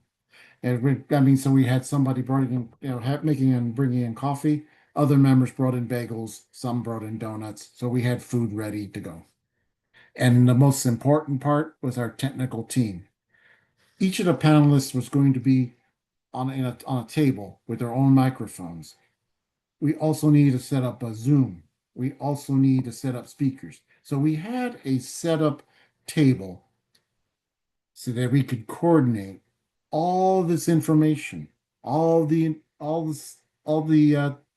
I: And so we had somebody making and bringing in coffee. Other members brought in bagels. Some brought in donuts. So we had food ready to go. And the most important part was our technical team. Each of the panelists was going to be on a table with their own microphones. We also need to set up a Zoom. We also need to set up speakers. So we had a setup table so that we could coordinate all this information, all the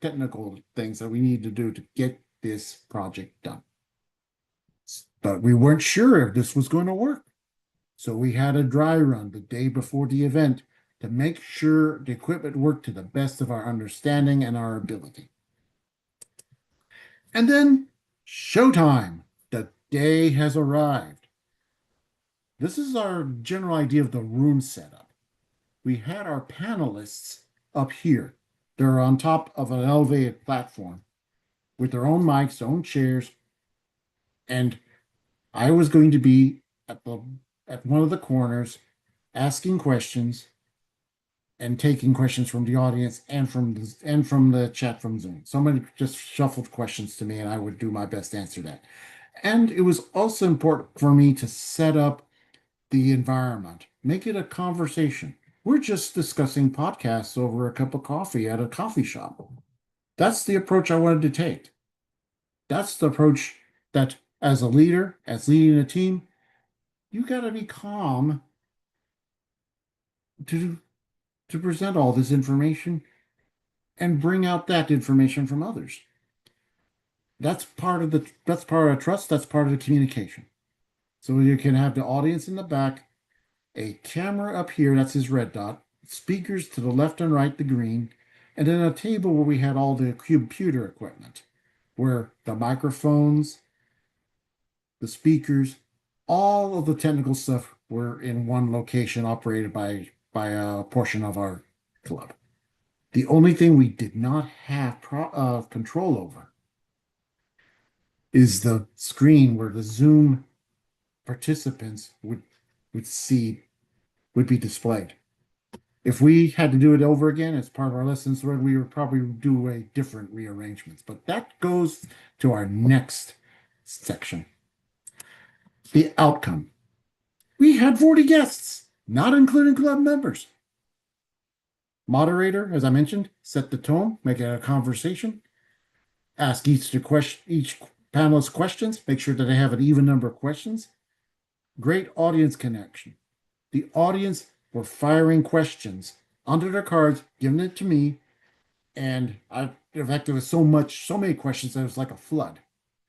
I: technical things that we need to do to get this project done. But we weren't sure if this was going to work. So we had a dry run the day before the event to make sure the equipment worked to the best of our understanding and our ability. And then showtime. The day has arrived. This is our general idea of the room setup. We had our panelists up here. They're on top of an elevated platform with their own mics, their own chairs, and I was going to be at one of the corners asking questions and taking questions from the audience and from the chat from Zoom. Somebody just shuffled questions to me, and I would do my best to answer that. And it was also important for me to set up the environment, make it a conversation. We're just discussing podcasts over a cup of coffee at a coffee shop. That's the approach I wanted to take. That's the approach that, as a leader, as leading a team, you got to be calm to present all this information and bring out that information from others. That's part of trust. That's part of the communication. So you can have the audience in the back, a camera up here, that's his red dot, speakers to the left and right, the green, and then a table where we had all the computer equipment, where the microphones, the speakers, all of the technical stuff were in one location operated by a portion of our club. The only thing we did not have control over is the screen where the Zoom participants would be displayed. If we had to do it over again as part of our lessons, we would probably do a different rearrangements. But that goes to our next section. The outcome. We had 40 guests, not including club members. Moderator, as I mentioned, set the tone, make it a conversation. Ask each panelist questions, make sure that they have an even number of questions. Great audience connection. The audience were firing questions under their cards, giving it to me, and in fact, there was so many questions that it was like a flood.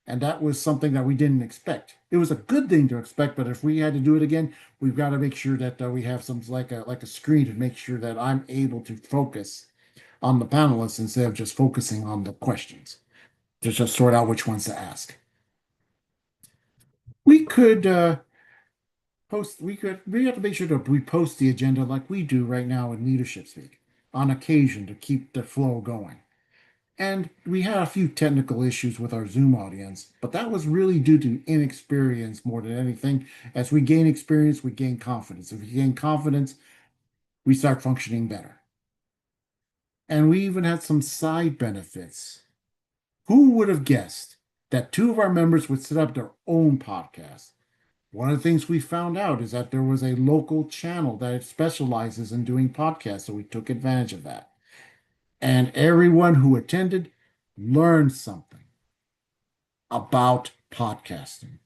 I: And that was something that we didn't expect. It was a good thing to expect, but if we had to do it again, we've got to make sure that we have some like a screen to make sure that I'm able to focus on the panelists instead of just focusing on the questions to just sort out which ones to ask. We could we have to make sure that we post the agenda like we do right now in Leadership Speak on occasion to keep the flow going. And we had a few technical issues with our Zoom audience, but that was really due to inexperience more than anything. As we gain experience, we gain confidence. If we gain confidence, we start functioning better. And we even had some side benefits. Who would have guessed that two of our members would set up their own podcast? One of the things we found out is that there was a local channel that specializes in doing podcasts, so we took advantage of that. And everyone who attended learned something about podcasting.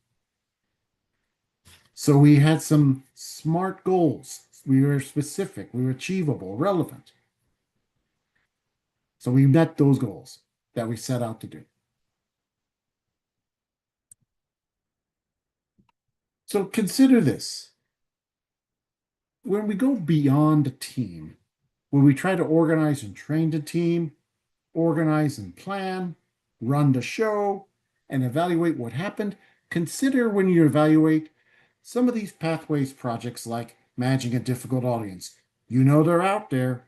I: So we had some smart goals. We were specific, we were achievable, relevant. So we met those goals that we set out to do. So consider this. When we go beyond a team, when we try to organize and train the team, organize and plan, run the show, and evaluate what happened, consider when you evaluate some of these pathways projects like managing a difficult audience. You know they're out there.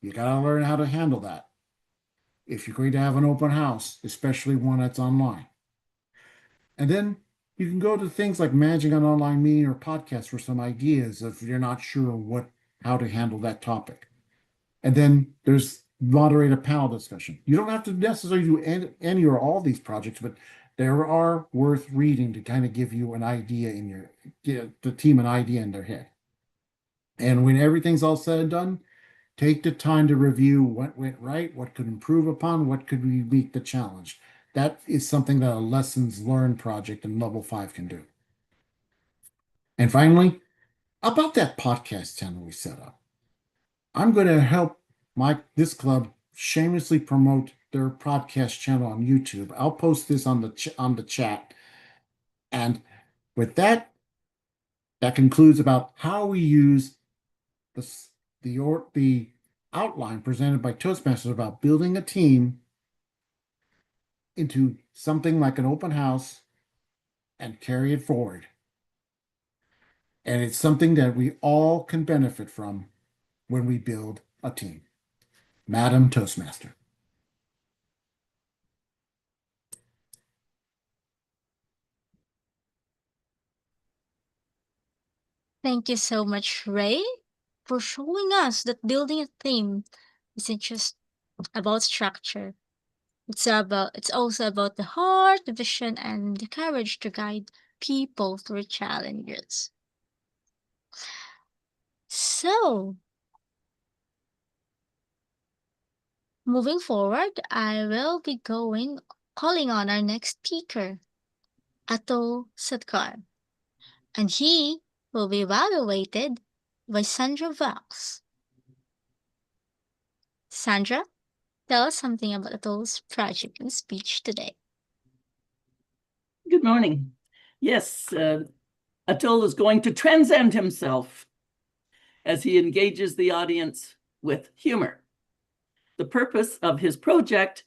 I: You got to learn how to handle that. If you're going to have an open house, especially one that's online. And then you can go to things like managing an online meeting or podcast for some ideas if you're not sure how to handle that topic. And then there's moderate a panel discussion. You don't have to necessarily do any or all these projects, but there are worth reading to kind of give you an idea the team an idea in their head. And when everything's all said and done, Take the time to review what went right, what could improve upon, what could we meet the challenge. That is something that a lessons learned project in level 5 can do. And finally, about that podcast channel we set up. I'm going to help this club shamelessly promote their podcast channel on YouTube. I'll post this on the chat. And with that concludes about how we use the outline presented by Toastmasters about building a team into something like an open house and carry it forward. And it's something that we all can benefit from when we build a team. Madam Toastmaster.
B: Thank you so much, Ray, for showing us that building a team isn't just about structure. It's also about the heart, the vision, and the courage to guide people through challenges. So, moving forward, I will be calling on our next speaker, Atul Sankar, and he will be evaluated by Sandra Vox. Sandra, tell us something about Atul's project and speech today.
J: Good morning. Yes, Atul is going to transcend himself as he engages the audience with humor. The purpose of his project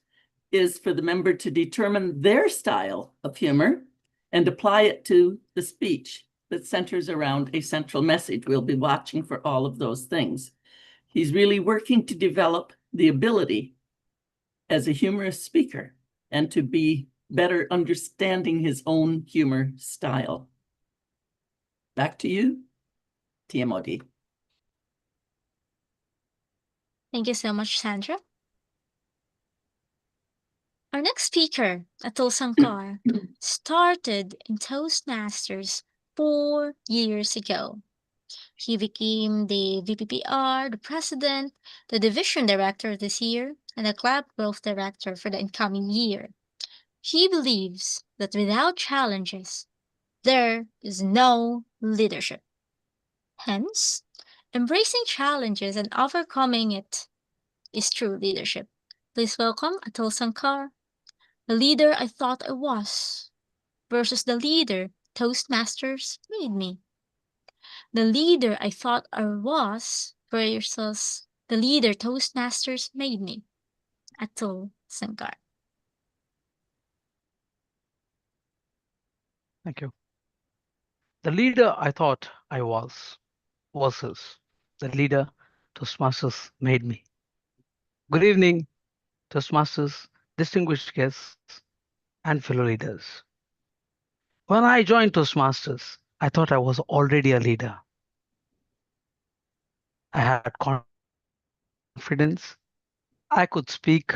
J: is for the member to determine their style of humor and apply it to the speech that centers around a central message. We'll be watching for all of those things. He's really working to develop the ability as a humorous speaker and to be better understanding his own humor style. Back to you, TMOD.
B: Thank you so much, Sandra. Our next speaker, Atul Sankar, started in Toastmasters 4 years ago. He became the VPPR, the president, the division director this year, and the club growth director for the incoming year. He believes that without challenges, there is no leadership. Hence, embracing challenges and overcoming it is true leadership. Please welcome Atul Sankar, the leader I thought I was, versus the leader Toastmasters made me. The leader I thought I was versus the leader Toastmasters made me. Atul Sankar.
K: Thank you. The leader I thought I was versus the leader Toastmasters made me. Good evening, Toastmasters, distinguished guests, and fellow leaders. When I joined Toastmasters, I thought I was already a leader. I had confidence, I could speak,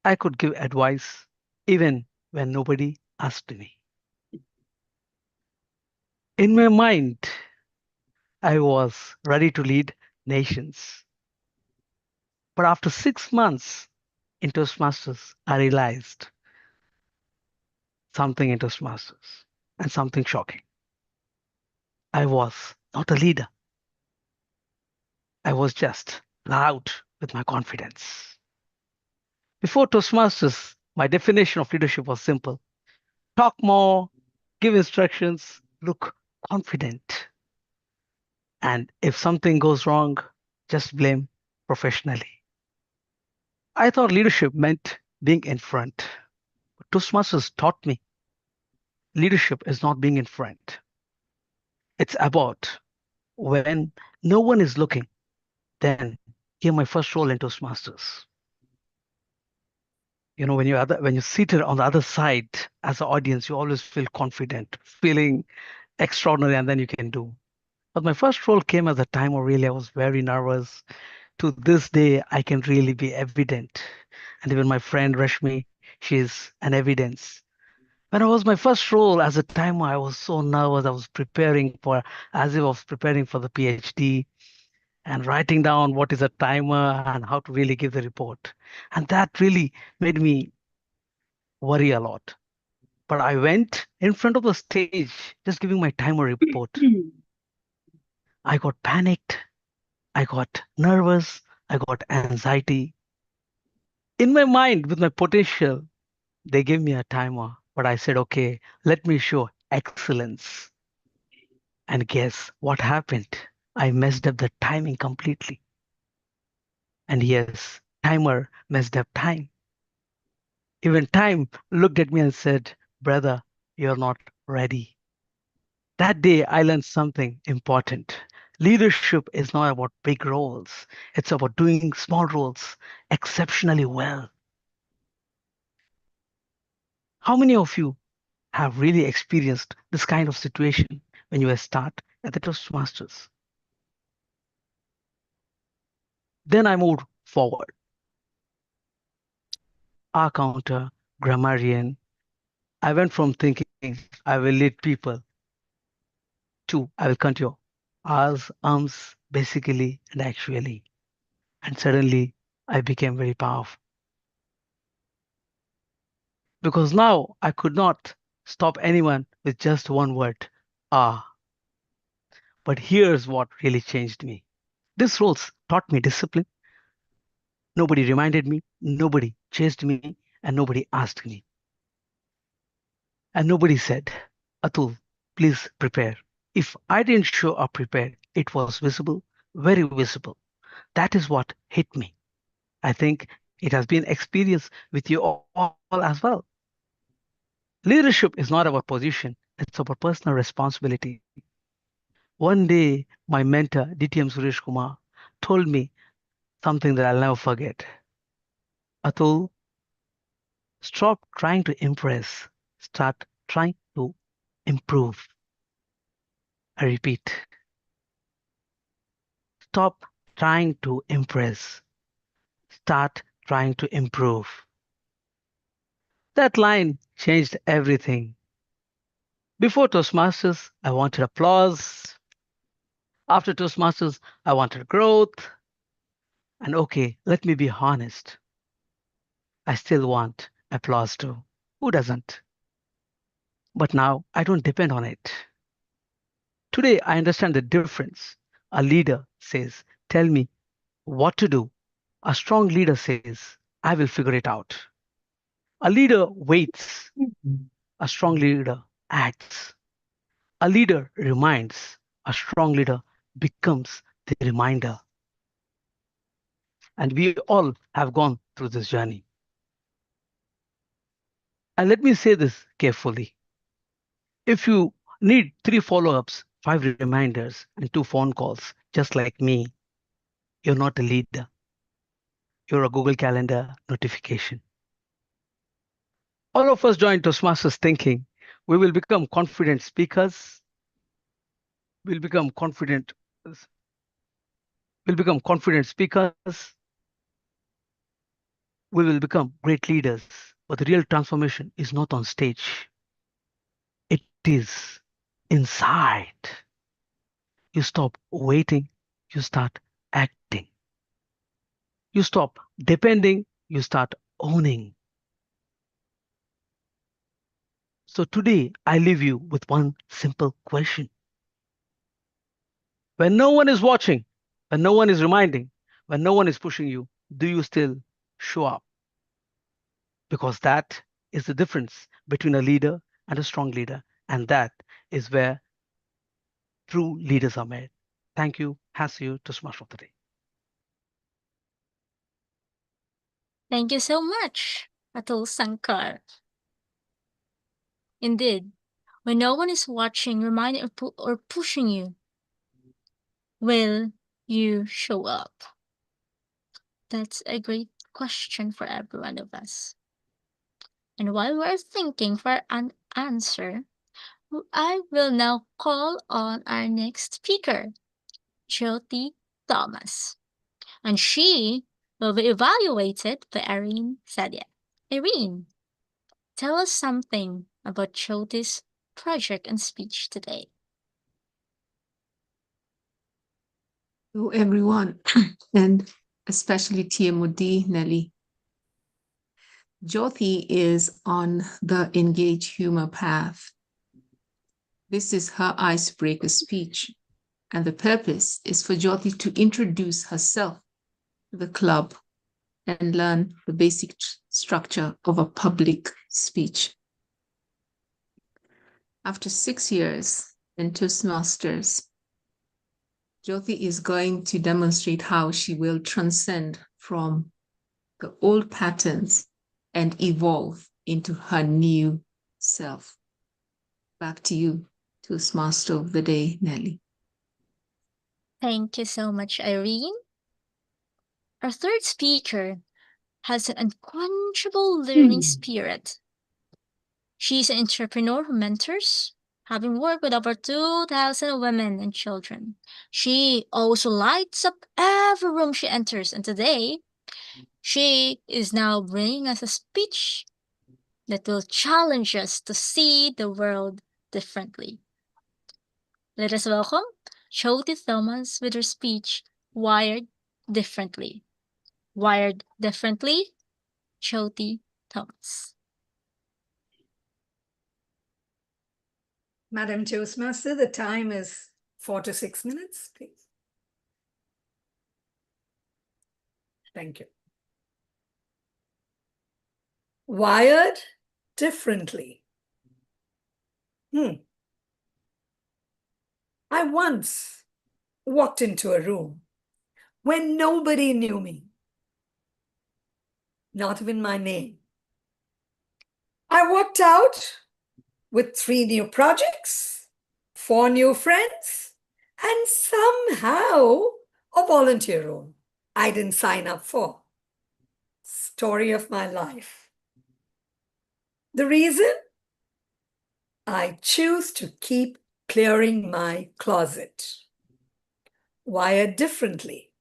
K: I could give advice, even when nobody asked me. In my mind, I was ready to lead nations. But after 6 months in Toastmasters, I realized something in Toastmasters and something shocking. I was not a leader. I was just loud with my confidence. Before Toastmasters, my definition of leadership was simple. Talk more, give instructions, look confident. And if something goes wrong, just blame professionally. I thought leadership meant being in front. But Toastmasters taught me leadership is not being in front. It's about when no one is looking, then came my first role in Toastmasters. You know, when you're seated on the other side as an audience, you always feel confident, feeling extraordinary, and then you can do. But my first role came at the time where really I was very nervous. To this day, I can really be evident. And even my friend Rashmi, she's an evidence. When I was my first role as a timer, I was so nervous. I was preparing as if I was preparing for the PhD. and writing down what is a timer and how to really give the report. And that really made me worry a lot. But I went in front of the stage just giving my timer report. I got panicked. I got nervous. I got anxiety. In my mind, with my potential, they gave me a timer. But I said, okay, let me show excellence. And guess what happened? I messed up the timing completely. And yes, timer messed up time. Even time looked at me and said, brother, you're not ready. That day, I learned something important. Leadership is not about big roles. It's about doing small roles exceptionally well. How many of you have really experienced this kind of situation when you start at the Toastmasters? Then I moved forward. R counter, grammarian. I went from thinking I will lead people to I will count your R's, basically, and actually. And suddenly I became very powerful. Because now I could not stop anyone with just one word, ah. But here's what really changed me. These roles taught me discipline. Nobody reminded me, nobody chased me, and nobody asked me. And nobody said, Atul, please prepare. If I didn't show up prepared, it was visible, very visible. That is what hit me. I think it has been experienced with you all as well. Leadership is not about position, it's about personal responsibility. One day, my mentor, DTM Suresh Kumar, told me something that I'll never forget. Atul, stop trying to impress, start trying to improve. I repeat, stop trying to impress, start trying to improve. That line changed everything. Before Toastmasters, I wanted applause. After Toastmasters, I wanted growth. And okay, let me be honest. I still want applause too. Who doesn't? But now I don't depend on it. Today, I understand the difference. A leader says, tell me what to do. A strong leader says, I will figure it out. A leader waits. A strong leader acts. A leader reminds. A strong leader becomes the reminder. And we all have gone through this journey. And let me say this carefully. If you need 3 follow-ups, 5 reminders, and 2 phone calls, just like me, you're not a leader. You're a Google Calendar notification. All of us join Toastmasters thinking we will become confident speakers. We'll become confident speakers. We will become great leaders. But the real transformation is not on stage. It is inside. You stop waiting, you start acting. You stop depending, you start owning. So today, I leave you with one simple question. When no one is watching, when no one is reminding, when no one is pushing you, do you still show up? Because that is the difference between a leader and a strong leader. And that is where true leaders are made. Thank you. Has you to Smash of the Day.
B: Thank you so much, Atul Sankar. Indeed, when no one is watching, reminding, or pushing you, will you show up? That's a great question for every one of us. And while we're thinking for an answer, I will now call on our next speaker, Jyothi Thomas. And she will be evaluated by Irene Sadia. Irene, tell us something about Jyothi's project and speech today.
L: Hello, everyone, and especially TMOD, Nelly. Jyothi is on the engage humor path. This is her icebreaker speech, and the purpose is for Jyothi to introduce herself to the club and learn the basic structure of a public speech. After 6 years in Toastmasters, Jyothi is going to demonstrate how she will transcend from the old patterns and evolve into her new self. Back to you, Toastmaster of the Day, Nelly.
B: Thank you so much, Irene. Our third speaker has an unquenchable learning spirit. She's an entrepreneur who mentors, having worked with over 2,000 women and children. She also lights up every room she enters, and today, she is now bringing us a speech that will challenge us to see the world differently. Let us welcome Jyothi Thomas with her speech, Wired Differently. Wired Differently, Jyothi Thomas.
A: Madam Toastmaster, the time is 4 to 6 minutes, please. Thank you. Wired differently. I once walked into a room when nobody knew me, not even my name. I walked out with 3 new projects, 4 new friends, and somehow a volunteer role I didn't sign up for. Story of my life. The reason? I choose to keep clearing my closet. Wired differently.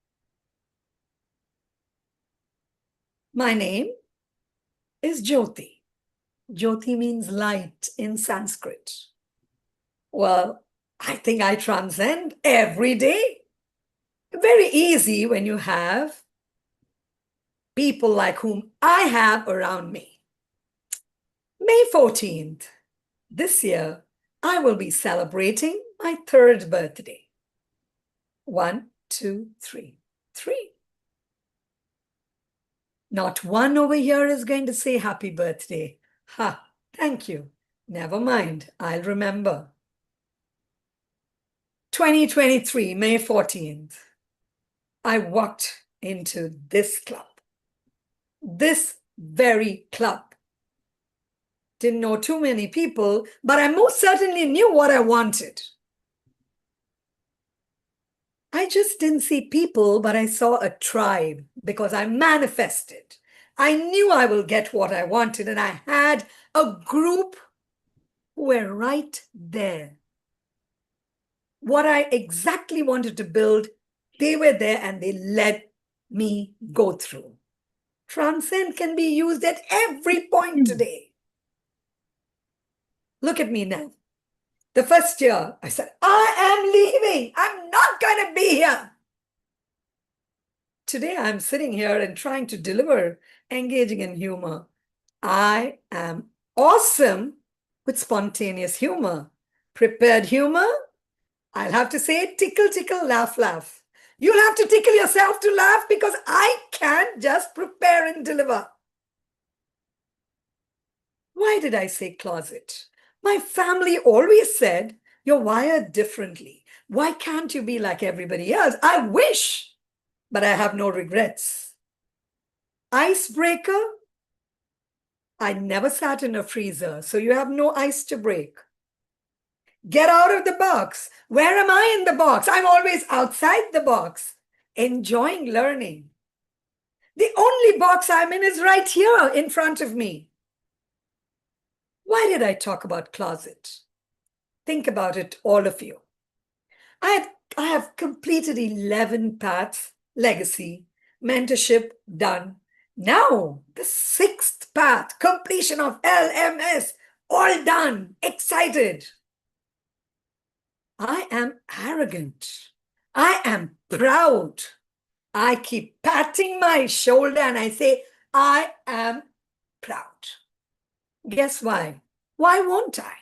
A: My name is Jyothi. Jyothi means light in Sanskrit. Well, I think I transcend every day. Very easy when you have people like whom I have around me. May 14th, this year, I will be celebrating my 3rd birthday. 1, 2, 3. 3. Not one over here is going to say happy birthday. Ha, thank you. Never mind, I'll remember. 2023, May 14th, I walked into this club. This very club. Didn't know too many people, but I most certainly knew what I wanted. I just didn't see people, but I saw a tribe because I manifested. I knew I will get what I wanted, and I had a group who were right there. What I exactly wanted to build, they were there and they let me go through. Transcend can be used at every point today. Look at me now. The first year, I said, I am leaving. I'm not going to be here. Today, I'm sitting here and trying to deliver, engaging in humor. I am awesome with spontaneous humor. Prepared humor, I'll have to say tickle, tickle, laugh, laugh. You'll have to tickle yourself to laugh because I can't just prepare and deliver. Why did I say closet? My family always said, you're wired differently. Why can't you be like everybody else? I wish, but I have no regrets. Icebreaker, I never sat in a freezer, so you have no ice to break. Get out of the box. Where am I in the box? I'm always outside the box, enjoying learning. The only box I'm in is right here in front of me. Why did I talk about closet? Think about it, all of you. I have completed 11 paths, legacy, mentorship done. Now, the 6th path, completion of LMS, all done, excited. I am arrogant. I am proud. I keep patting my shoulder and I say, I am proud. Guess why? Why won't I?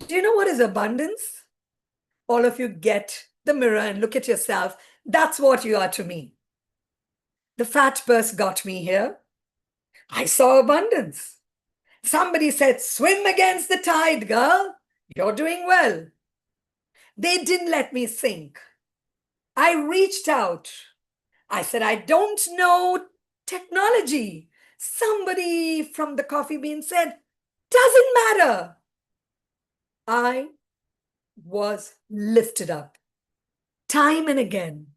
A: Do you know what is abundance? All of you get the mirror and look at yourself. That's what you are to me. The fat purse got me here. I saw abundance. Somebody said, swim against the tide, girl. You're doing well. They didn't let me sink. I reached out. I said, I don't know technology. Somebody from the coffee bean said, doesn't matter. I was lifted up time and again.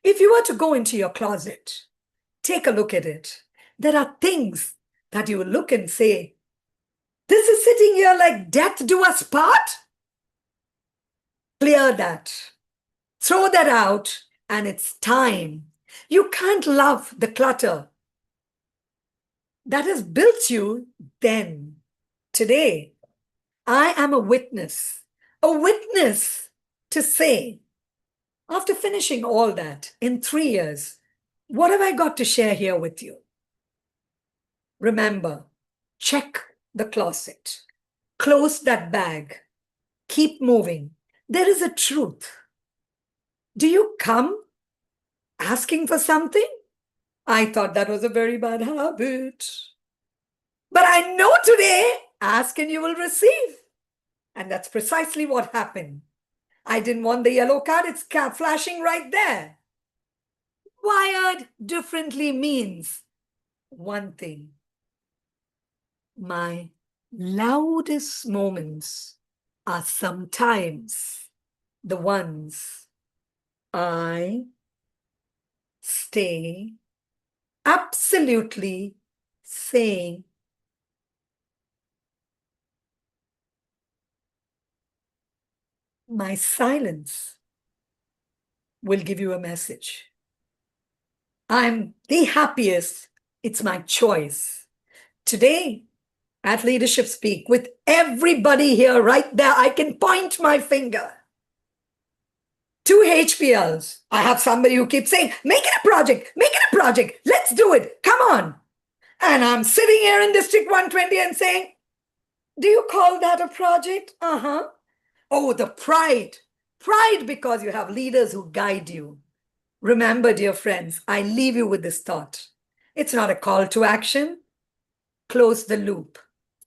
A: If you were to go into your closet, take a look at it. There are things that you will look and say, this is sitting here like death do us part. Clear that. Throw that out, and it's time. You can't love the clutter that has built you then. Today, I am a witness to say, after finishing all that in 3 years, what have I got to share here with you? Remember, check the closet, close that bag, keep moving. There is a truth. Do you come asking for something? I thought that was a very bad habit. But I know today, ask and you will receive. And that's precisely what happened. I didn't want the yellow card. It's flashing right there. Wired differently means one thing. My loudest moments are sometimes the ones I stay absolutely saying, my silence will give you a message. I'm the happiest. It's my choice. Today, at Leadership Speak, with everybody here right there, I can point my finger. 2 HPLs. I have somebody who keeps saying, make it a project, let's do it, come on. And I'm sitting here in District 120 and saying, do you call that a project? Uh-huh. Oh, the pride. Pride because you have leaders who guide you. Remember, dear friends, I leave you with this thought. It's not a call to action. Close the loop.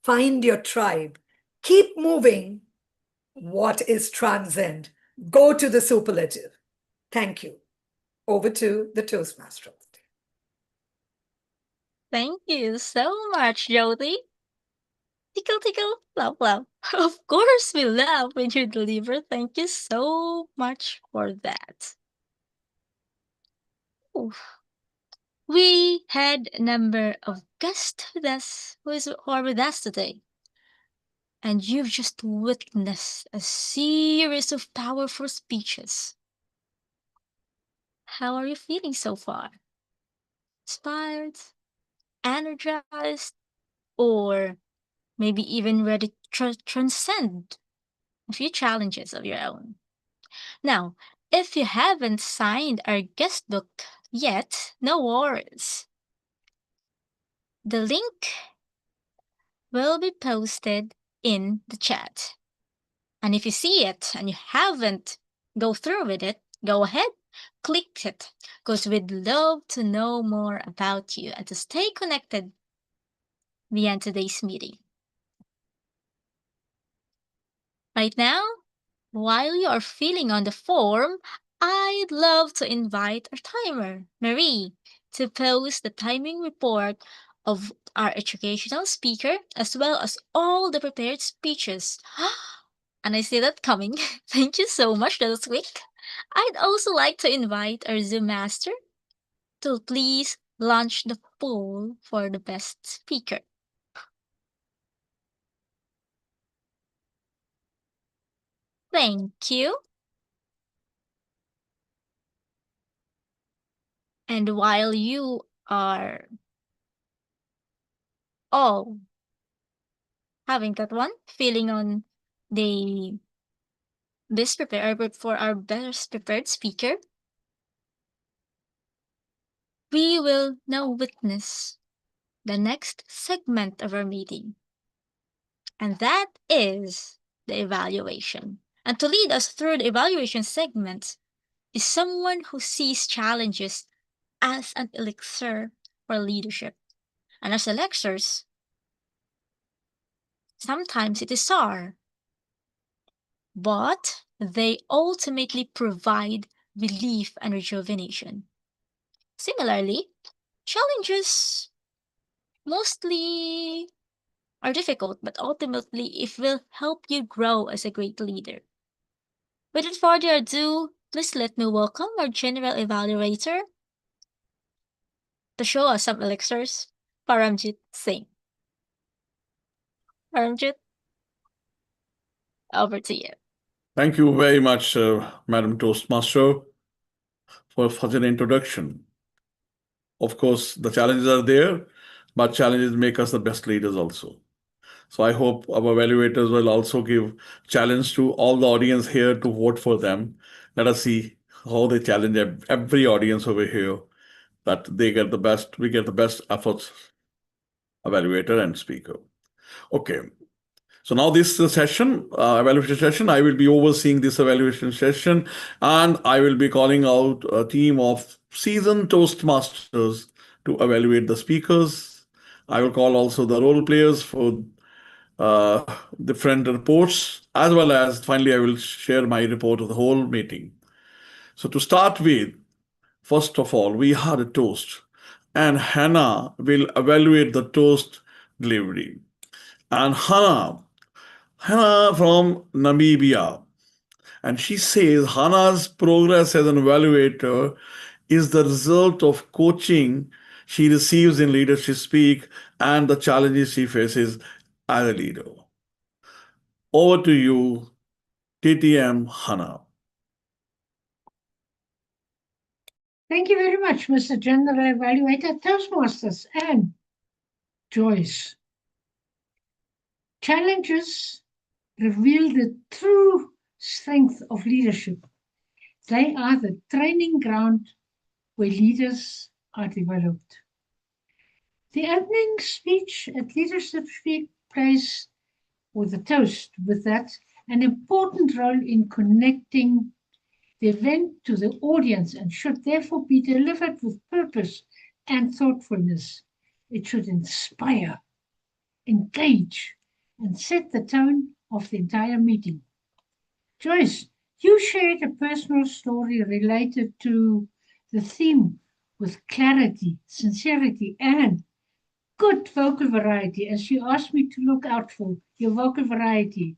A: Find your tribe. Keep moving. What is Transcend? Go to the superlative. Thank you. Over to the Toastmaster.
B: Thank you so much, Jyothi. Tickle, tickle, love, love. Of course, we love when you deliver. Thank you so much for that. Ooh. We had a number of guests with us who are with us today. And you've just witnessed a series of powerful speeches. How are you feeling so far? Inspired? Energized? Or maybe even ready to transcend a few challenges of your own? Now, if you haven't signed our guest book yet, no worries. The link will be posted in the chat. And if you see it and you haven't go through with it, go ahead, click it, because we'd love to know more about you and to stay connected beyond today's meeting. Right now, while you are filling on the form, I'd love to invite our timer, Marie, to post the timing report of our educational speaker as well as all the prepared speeches. And I see that coming. Thank you so much, that was quick. I'd also like to invite our Zoom master to please launch the poll for the best speaker. Thank you. And while you are all having that one, filling on the for our best prepared speaker, we will now witness the next segment of our meeting. And that is the evaluation. And to lead us through the evaluation segment is someone who sees challenges as an elixir for leadership. And as elixirs, sometimes it is sour, but they ultimately provide relief and rejuvenation. Similarly, challenges mostly are difficult, but ultimately it will help you grow as a great leader. Without further ado, please let me welcome our General Evaluator to show us some elixirs, Paramjit Singh. Paramjit, over to you.
M: Thank you very much, Madam Toastmaster, for such an introduction. Of course, the challenges are there, but challenges make us the best leaders also. So I hope our evaluators will also give challenge to all the audience here to vote for them. Let us see how they challenge every audience over here, that they get the best, we get the best efforts, evaluator and speaker. Okay. So now this session, evaluation session, I will be overseeing this evaluation session, and I will be calling out a team of seasoned Toastmasters to evaluate the speakers. I will call also the role players for different reports, as well as finally I will share my report of the whole meeting. So to start with, first of all, we had a toast, and Hannah will evaluate the toast delivery. And Hannah from Namibia, and she says Hannah's progress as an evaluator is the result of coaching she receives in Leadership Speak and the challenges she faces as a leader. Over to you, TTM Hannah.
N: Thank you very much, Mr. General Evaluator, Toastmasters, and Joyce. Challenges reveal the true strength of leadership. They are the training ground where leaders are developed. The opening speech at Leadership Speak plays, or the toast with that, an important role in connecting the event to the audience and should therefore be delivered with purpose and thoughtfulness. It should inspire, engage, and set the tone of the entire meeting. Joyce, you shared a personal story related to the theme with clarity, sincerity, and good vocal variety, as you asked me to look out for your vocal variety.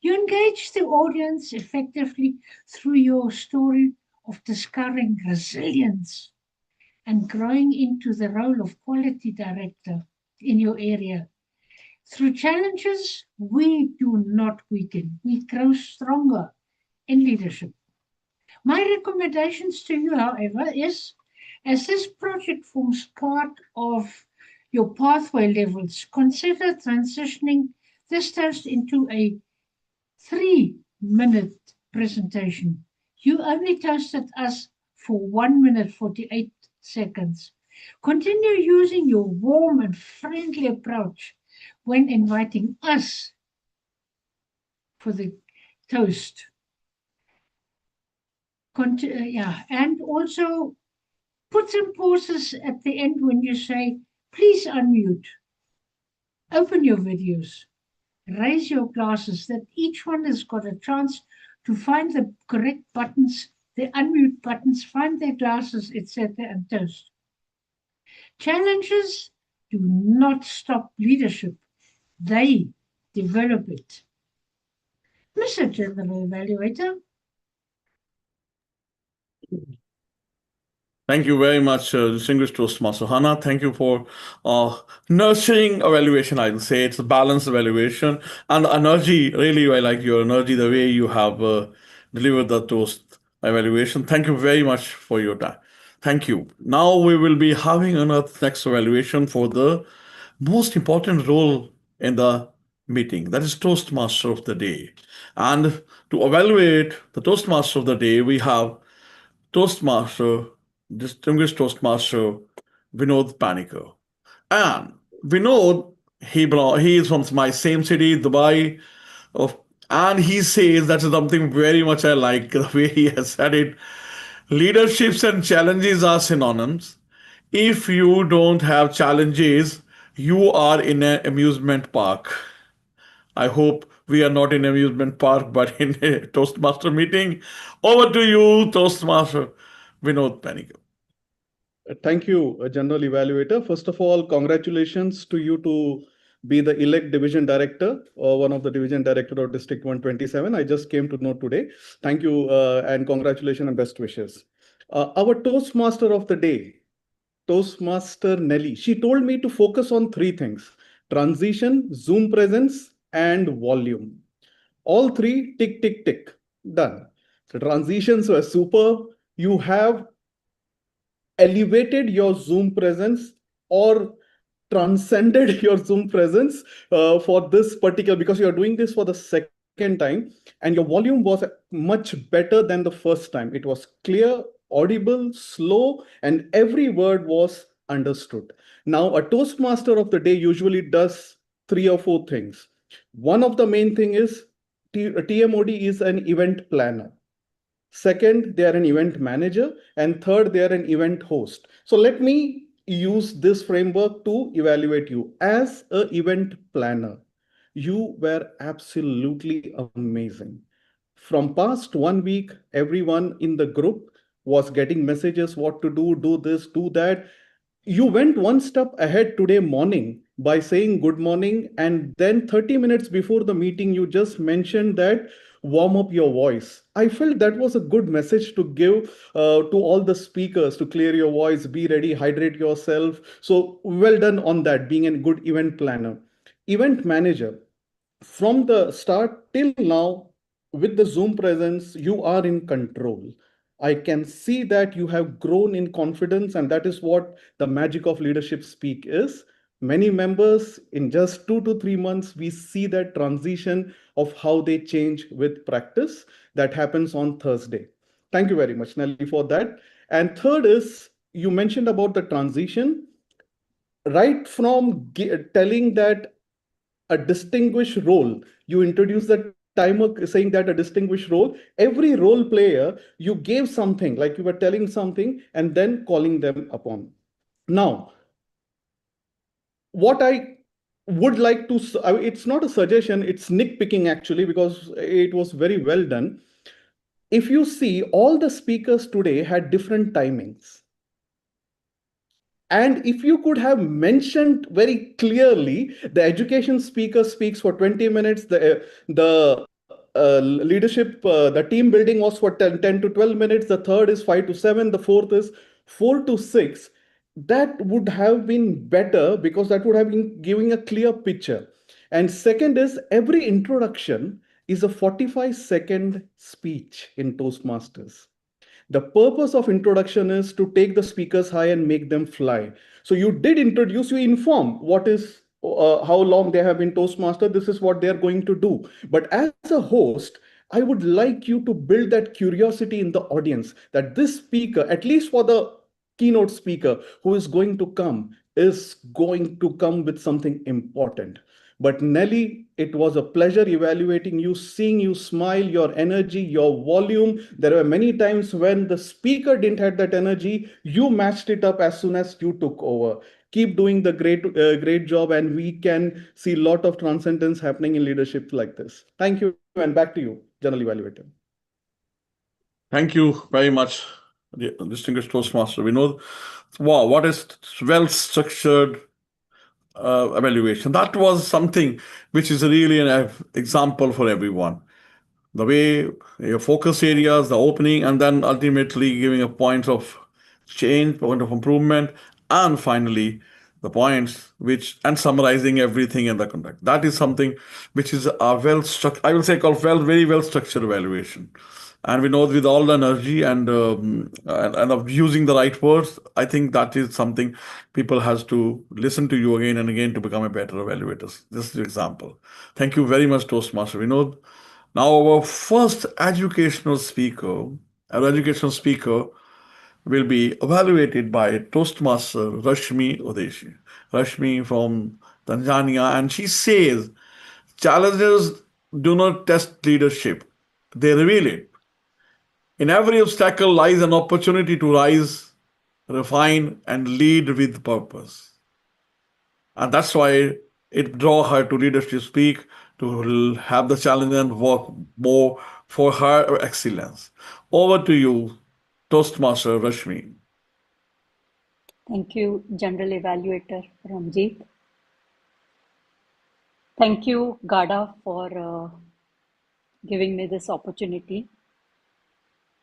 N: You engaged the audience effectively through your story of discovering resilience and growing into the role of quality director in your area. Through challenges, we do not weaken. We grow stronger in leadership. My recommendations to you, however, is, as this project forms part of your pathway levels, consider transitioning this toast into a 3-minute presentation. You only toasted us for 1 minute 48 seconds. Continue using your warm and friendly approach when inviting us for the toast. And also put some pauses at the end when you say, please unmute, open your videos, raise your glasses, that each one has got a chance to find the correct buttons, the unmute buttons, find their glasses, etc., and toast. Challenges do not stop leadership. They develop it. Mr. General Evaluator.
M: Thank you very much, distinguished Toastmaster Hannah. Thank you for nurturing evaluation, I will say. It's a balanced evaluation. And energy, really, I like your energy, the way you have delivered the toast evaluation. Thank you very much for your time. Thank you. Now we will be having another next evaluation for the most important role in the meeting. That is Toastmaster of the Day. And to evaluate the Toastmaster of the Day, we have Toastmaster, distinguished Toastmaster, Vinod Panicker. And Vinod, he is from my same city, Dubai, and he says that's something very much I like, the way he has said it. Leaderships and challenges are synonyms. If you don't have challenges, you are in an amusement park. I hope we are not in an amusement park, but in a Toastmaster meeting. Over to you, Toastmaster Vinod Panicker.
O: Thank you, General Evaluator. First of all, congratulations to you to be the elect division director or one of the division director of District 127. I just came to know today. Thank you and congratulations and best wishes. Our Toastmaster of the day, Toastmaster Nelly, she told me to focus on three things: transition, Zoom presence, and volume. All three, tick, tick, tick, done. The transitions were super. You have elevated your Zoom presence or transcended your Zoom presence for this particular, because you're doing this for the second time, and your volume was much better than the first time. It was clear, audible, slow, and every word was understood. Now, a Toastmaster of the day usually does 3 or 4 things. One of the main thing is TMOD is an event planner. Second, they are an event manager. And third, they are an event host. So let me use this framework to evaluate you. As an event planner, you were absolutely amazing. From past 1 week, everyone in the group was getting messages what to do this, do that. You went one step ahead today morning by saying good morning, and then 30 minutes before the meeting, you just mentioned that warm up your voice. I felt that was a good message to give to all the speakers, to clear your voice, be ready, hydrate yourself. So well done on that, being a good event planner. Event manager, from the start till now, with the Zoom presence, you are in control. I can see that you have grown in confidence, and that is what the magic of leadership speak is. Many members, in just 2 to 3 months, we see that transition of how they change with practice. That happens on Thursday. Thank you very much, Nelly, for that. And third is, you mentioned about the transition. Right from telling that a distinguished role, you introduced the timer saying that a distinguished role, every role player, you gave something, like you were telling something and then calling them upon. Now, what I would like to, it's not a suggestion, it's nitpicking actually, because it was very well done. If you see, all the speakers today had different timings. And if you could have mentioned very clearly, the education speaker speaks for 20 minutes, the leadership, the team building was for 10 to 12 minutes, the third is 5 to 7, the fourth is 4 to 6, that would have been better, because that would have been giving a clear picture. And second is, every introduction is a 45-second speech in Toastmasters. The purpose of introduction is to take the speakers high and make them fly. So you did introduce, you inform what is, how long they have been Toastmaster, this is what they are going to do. But as a host, I would like you to build that curiosity in the audience, that this speaker, at least for the keynote speaker who is going to come, is going to come with something important. But Nelly, it was a pleasure evaluating you, seeing you smile, your energy, your volume. There were many times when the speaker didn't have that energy. You matched it up as soon as you took over. Keep doing the great job, and we can see a lot of transcendence happening in leadership like this. Thank you, and back to you, General Evaluator.
M: Thank you very much, distinguished Toastmaster Vinod. Wow, what is well-structured evaluation. That was something which is really an example for everyone. The way your focus areas, the opening, and then ultimately giving a point of change, point of improvement, and finally the points and summarizing everything in the conduct. That is something which is a well-structured, I will say called very well-structured evaluation. And we know with all the energy and of using the right words, I think that is something people has to listen to you again and again to become a better evaluators. This is the example. Thank you very much, Toastmaster Vinod. Now our first educational speaker will be evaluated by Toastmaster Rashmi Odeshi. Rashmi from Tanzania, and she says, challenges do not test leadership, they reveal it. In every obstacle lies an opportunity to rise, refine, and lead with purpose. And that's why it draw her to leadership speak, to have the challenge and work more for her excellence. Over to you, Toastmaster Rashmi.
E: Thank you, General Evaluator Paramjit. Thank you, Ghada, for giving me this opportunity.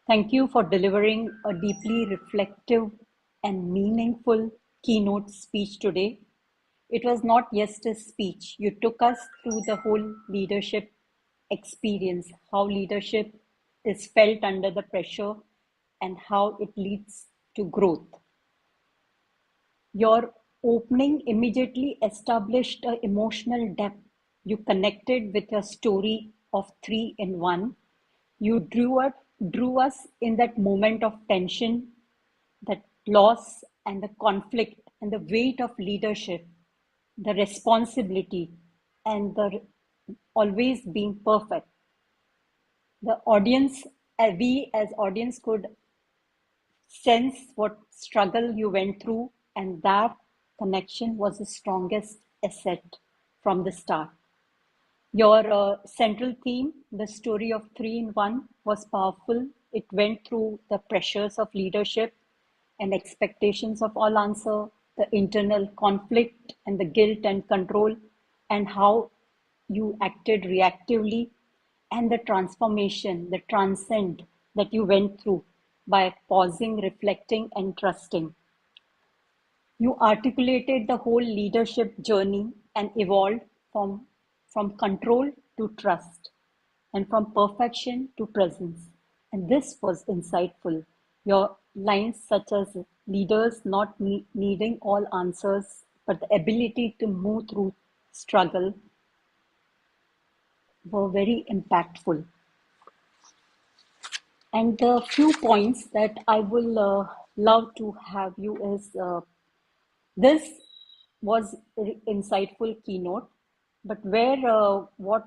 E: Thank you for delivering a deeply reflective and meaningful keynote speech today. It was not just a speech. You took us through the whole leadership experience, how leadership is felt under the pressure and how it leads to growth. Your opening immediately established an emotional depth. You connected with your story of 3 in 1. You drew us in that moment of tension, that loss and the conflict and the weight of leadership, the responsibility and the always being perfect. The audience, we as audience could sense what struggle you went through, and that connection was the strongest asset from the start. Your central theme, the story of 3 in 1, was powerful. It went through the pressures of leadership and expectations of all answer, the internal conflict and the guilt and control, and how you acted reactively, and the transformation, the transcend that you went through by pausing, reflecting, and trusting. You articulated the whole leadership journey and evolved from control to trust and from perfection to presence. And this was insightful. Your lines, such as leaders not needing all answers, but the ability to move through struggle, were very impactful. And the few points that I will love to have you is this was insightful keynote, but where what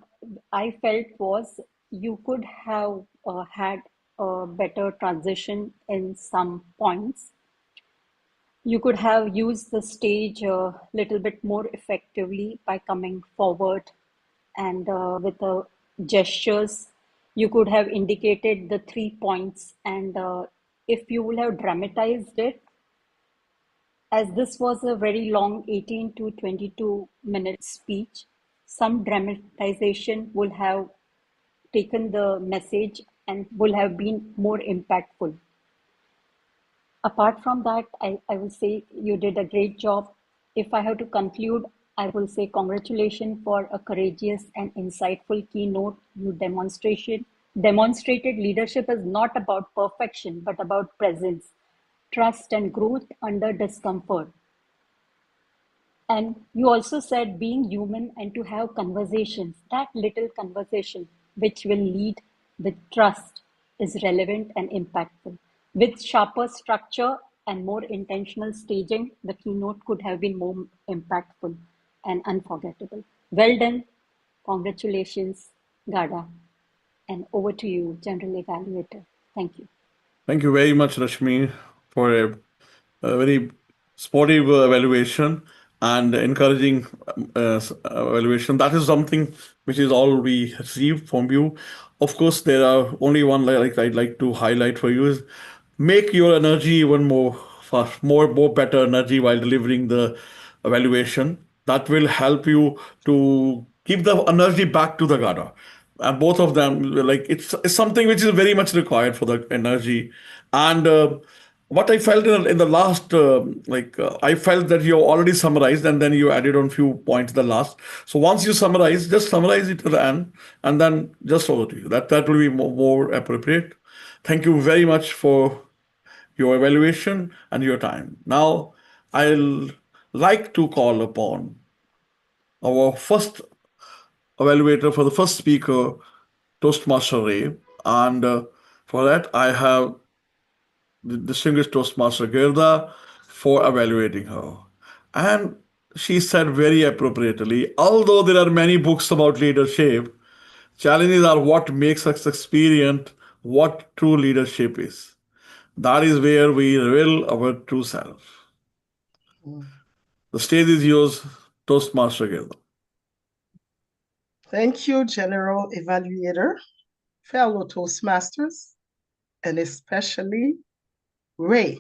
E: I felt was you could have had a better transition in some points. You could have used the stage a little bit more effectively by coming forward and with the gestures. You could have indicated the 3 points, and if you will have dramatized it, as this was a very long 18 to 22-minute speech, some dramatization would have taken the message and will have been more impactful. Apart from that, I will say you did a great job. If I have to conclude, I will say congratulations for a courageous and insightful keynote. You demonstrated leadership is not about perfection, but about presence, trust, and growth under discomfort. And you also said being human and to have conversations, that little conversation which will lead with trust is relevant and impactful. With sharper structure and more intentional staging, the keynote could have been more impactful and unforgettable. Well done. Congratulations, Ghada. And over to you, General Evaluator. Thank you.
M: Thank you very much, Rashmi, for a very sportive evaluation and encouraging evaluation. That is something which is all we receive from you. Of course, there are only one like I'd like to highlight for you is make your energy even more fast, more better energy while delivering the evaluation. That will help you to keep the energy back to the Ghada. And both of them, like it's something which is very much required for the energy. And what I felt in the last, I felt that you already summarized and then you added on few points the last. So once you summarize, just summarize it to the end and then just over to you. That will be more appropriate. Thank you very much for your evaluation and your time. Now, I'll like to call upon our first evaluator for the first speaker, Toastmaster Ray. And for that, I have the distinguished Toastmaster Ghada for evaluating her. And she said very appropriately, although there are many books about leadership, challenges are what makes us experience what true leadership is. That is where we reveal our true self. The stage is yours, Toastmaster Ghada.
H: Thank you, General Evaluator, fellow Toastmasters, and especially Ray.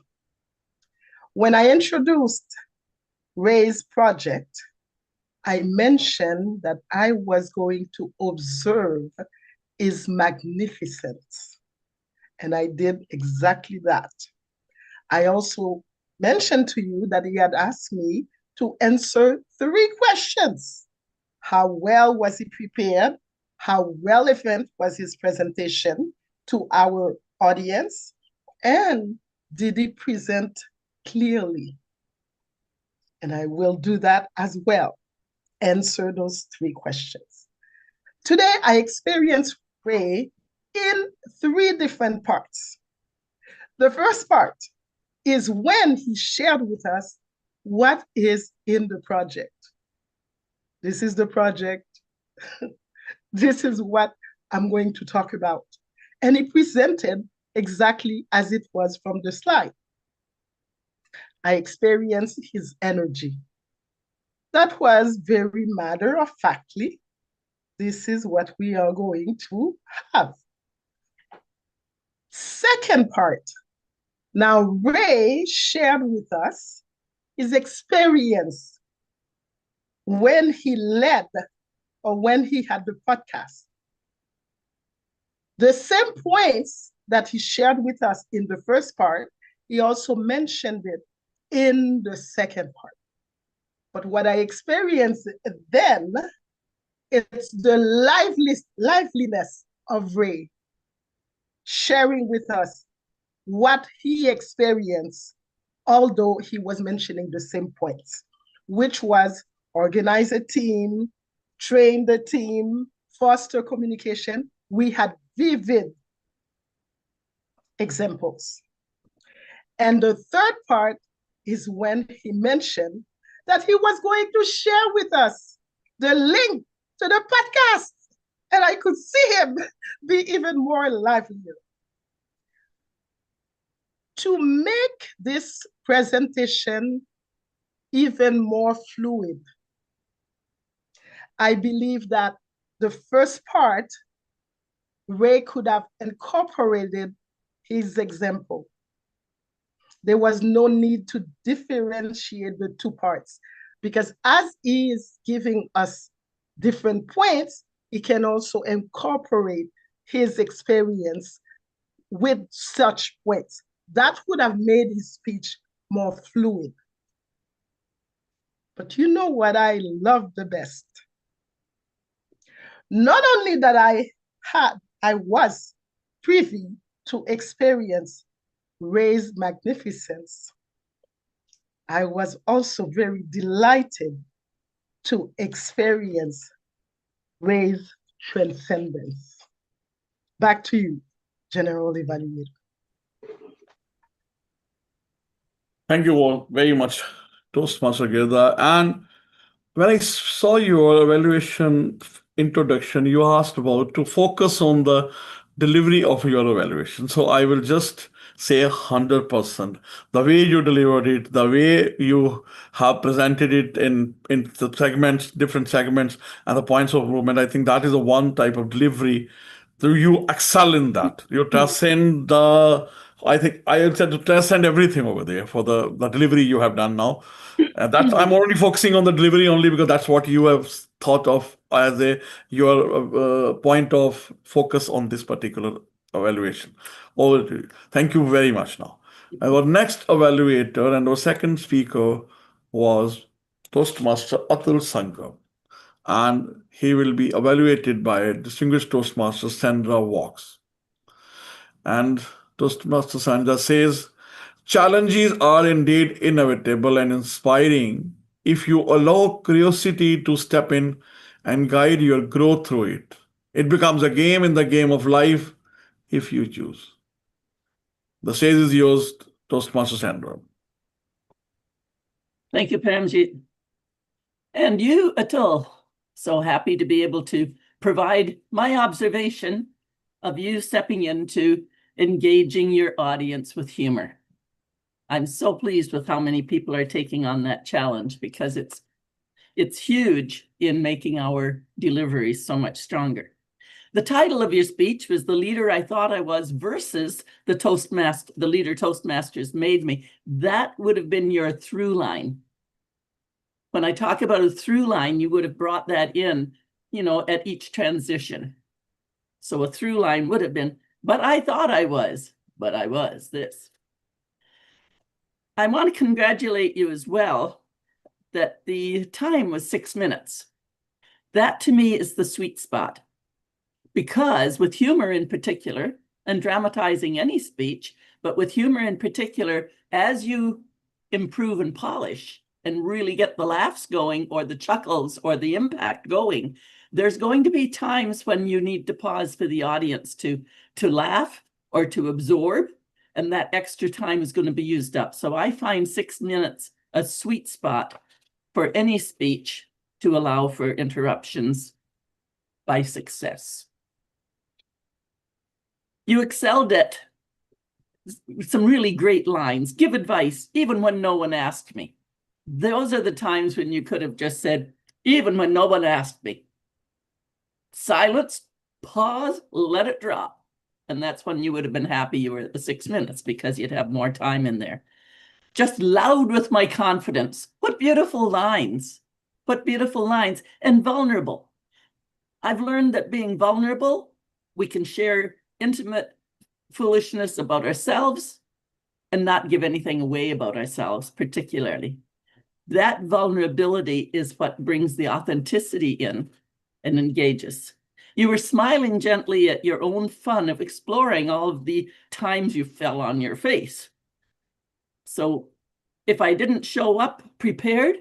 H: When I introduced Ray's project, I mentioned that I was going to observe his magnificence, and I did exactly that. I also mentioned to you that he had asked me to answer 3 questions. How well was he prepared? How relevant was his presentation to our audience? And did he present clearly? And I will do that as well. Answer those 3 questions. Today, I experienced Ray in 3 different parts. The first part is when he shared with us what is in the project. This is the project. This is what I'm going to talk about. And he presented exactly as it was from the slide. I experienced his energy. That was very matter-of-factly. This is what we are going to have. Second part. Now, Ray shared with us his experience when he led or when he had the podcast. The same points that he shared with us in the first part, he also mentioned it in the second part. But what I experienced then, it's the liveliness of Ray sharing with us what he experienced, although he was mentioning the same points, which was organize a team, train the team, foster communication. We had vivid examples. And the third part is when he mentioned that he was going to share with us the link to the podcast. And I could see him be even more livelier. To make this presentation even more fluid, I believe that the first part, Ray could have incorporated his example. There was no need to differentiate the 2 parts because as he is giving us different points, he can also incorporate his experience with such points. That would have made his speech more fluid. But you know what I love the best? Not only that I was privy to experience Ray's magnificence, I was also very delighted to experience Ray's transcendence. Back to you, General Evaluator.
M: Thank you all very much, Toastmaster Ghada. And when I saw your evaluation introduction, you asked about to focus on the delivery of your evaluation. So I will just say 100%. The way you delivered it, the way you have presented it in the segments, different segments, and the points of movement, I think that is the one type of delivery. So you excel in that. You transcend I think I said to transcend everything over there for the delivery you have done now. That's I'm only focusing on the delivery only because that's what you have thought of as your point of focus on this particular evaluation. Thank you very much now. Our next evaluator and our second speaker was Toastmaster Atul Sankar, and he will be evaluated by distinguished Toastmaster Sandra Walks. And Toastmaster Sandra says, challenges are indeed inevitable and inspiring if you allow curiosity to step in and guide your growth through it. It becomes a game in the game of life if you choose. The stage is yours, Toastmaster Sandra.
J: Thank you, Paramjit. And you, Atul. So happy to be able to provide my observation of you stepping into engaging your audience with humor. I'm so pleased with how many people are taking on that challenge because it's huge in making our deliveries so much stronger. The title of your speech was The Leader I Thought I Was versus the leader Toastmasters made me. That would have been your through line. When I talk about a through line, you would have brought that in, at each transition. So a through line would have been, but I thought I was, but I was this. I want to congratulate you as well that the time was 6 minutes. That to me is the sweet spot. Because with humor in particular, and dramatizing any speech, but with humor in particular, as you improve and polish and really get the laughs going or the chuckles or the impact going, there's going to be times when you need to pause for the audience to laugh or to absorb, and that extra time is going to be used up. So I find 6 minutes a sweet spot for any speech to allow for interruptions by success. You excelled at some really great lines, give advice, even when no one asked me. Those are the times when you could have just said, even when no one asked me. Silence, pause, let it drop. And that's when you would have been happy you were at the 6 minutes because you'd have more time in there. Just loud with my confidence. What beautiful lines. What beautiful lines. And vulnerable. I've learned that being vulnerable, we can share intimate foolishness about ourselves and not give anything away about ourselves, particularly. That vulnerability is what brings the authenticity in and engages. You were smiling gently at your own fun of exploring all of the times you fell on your face. So if I didn't show up prepared,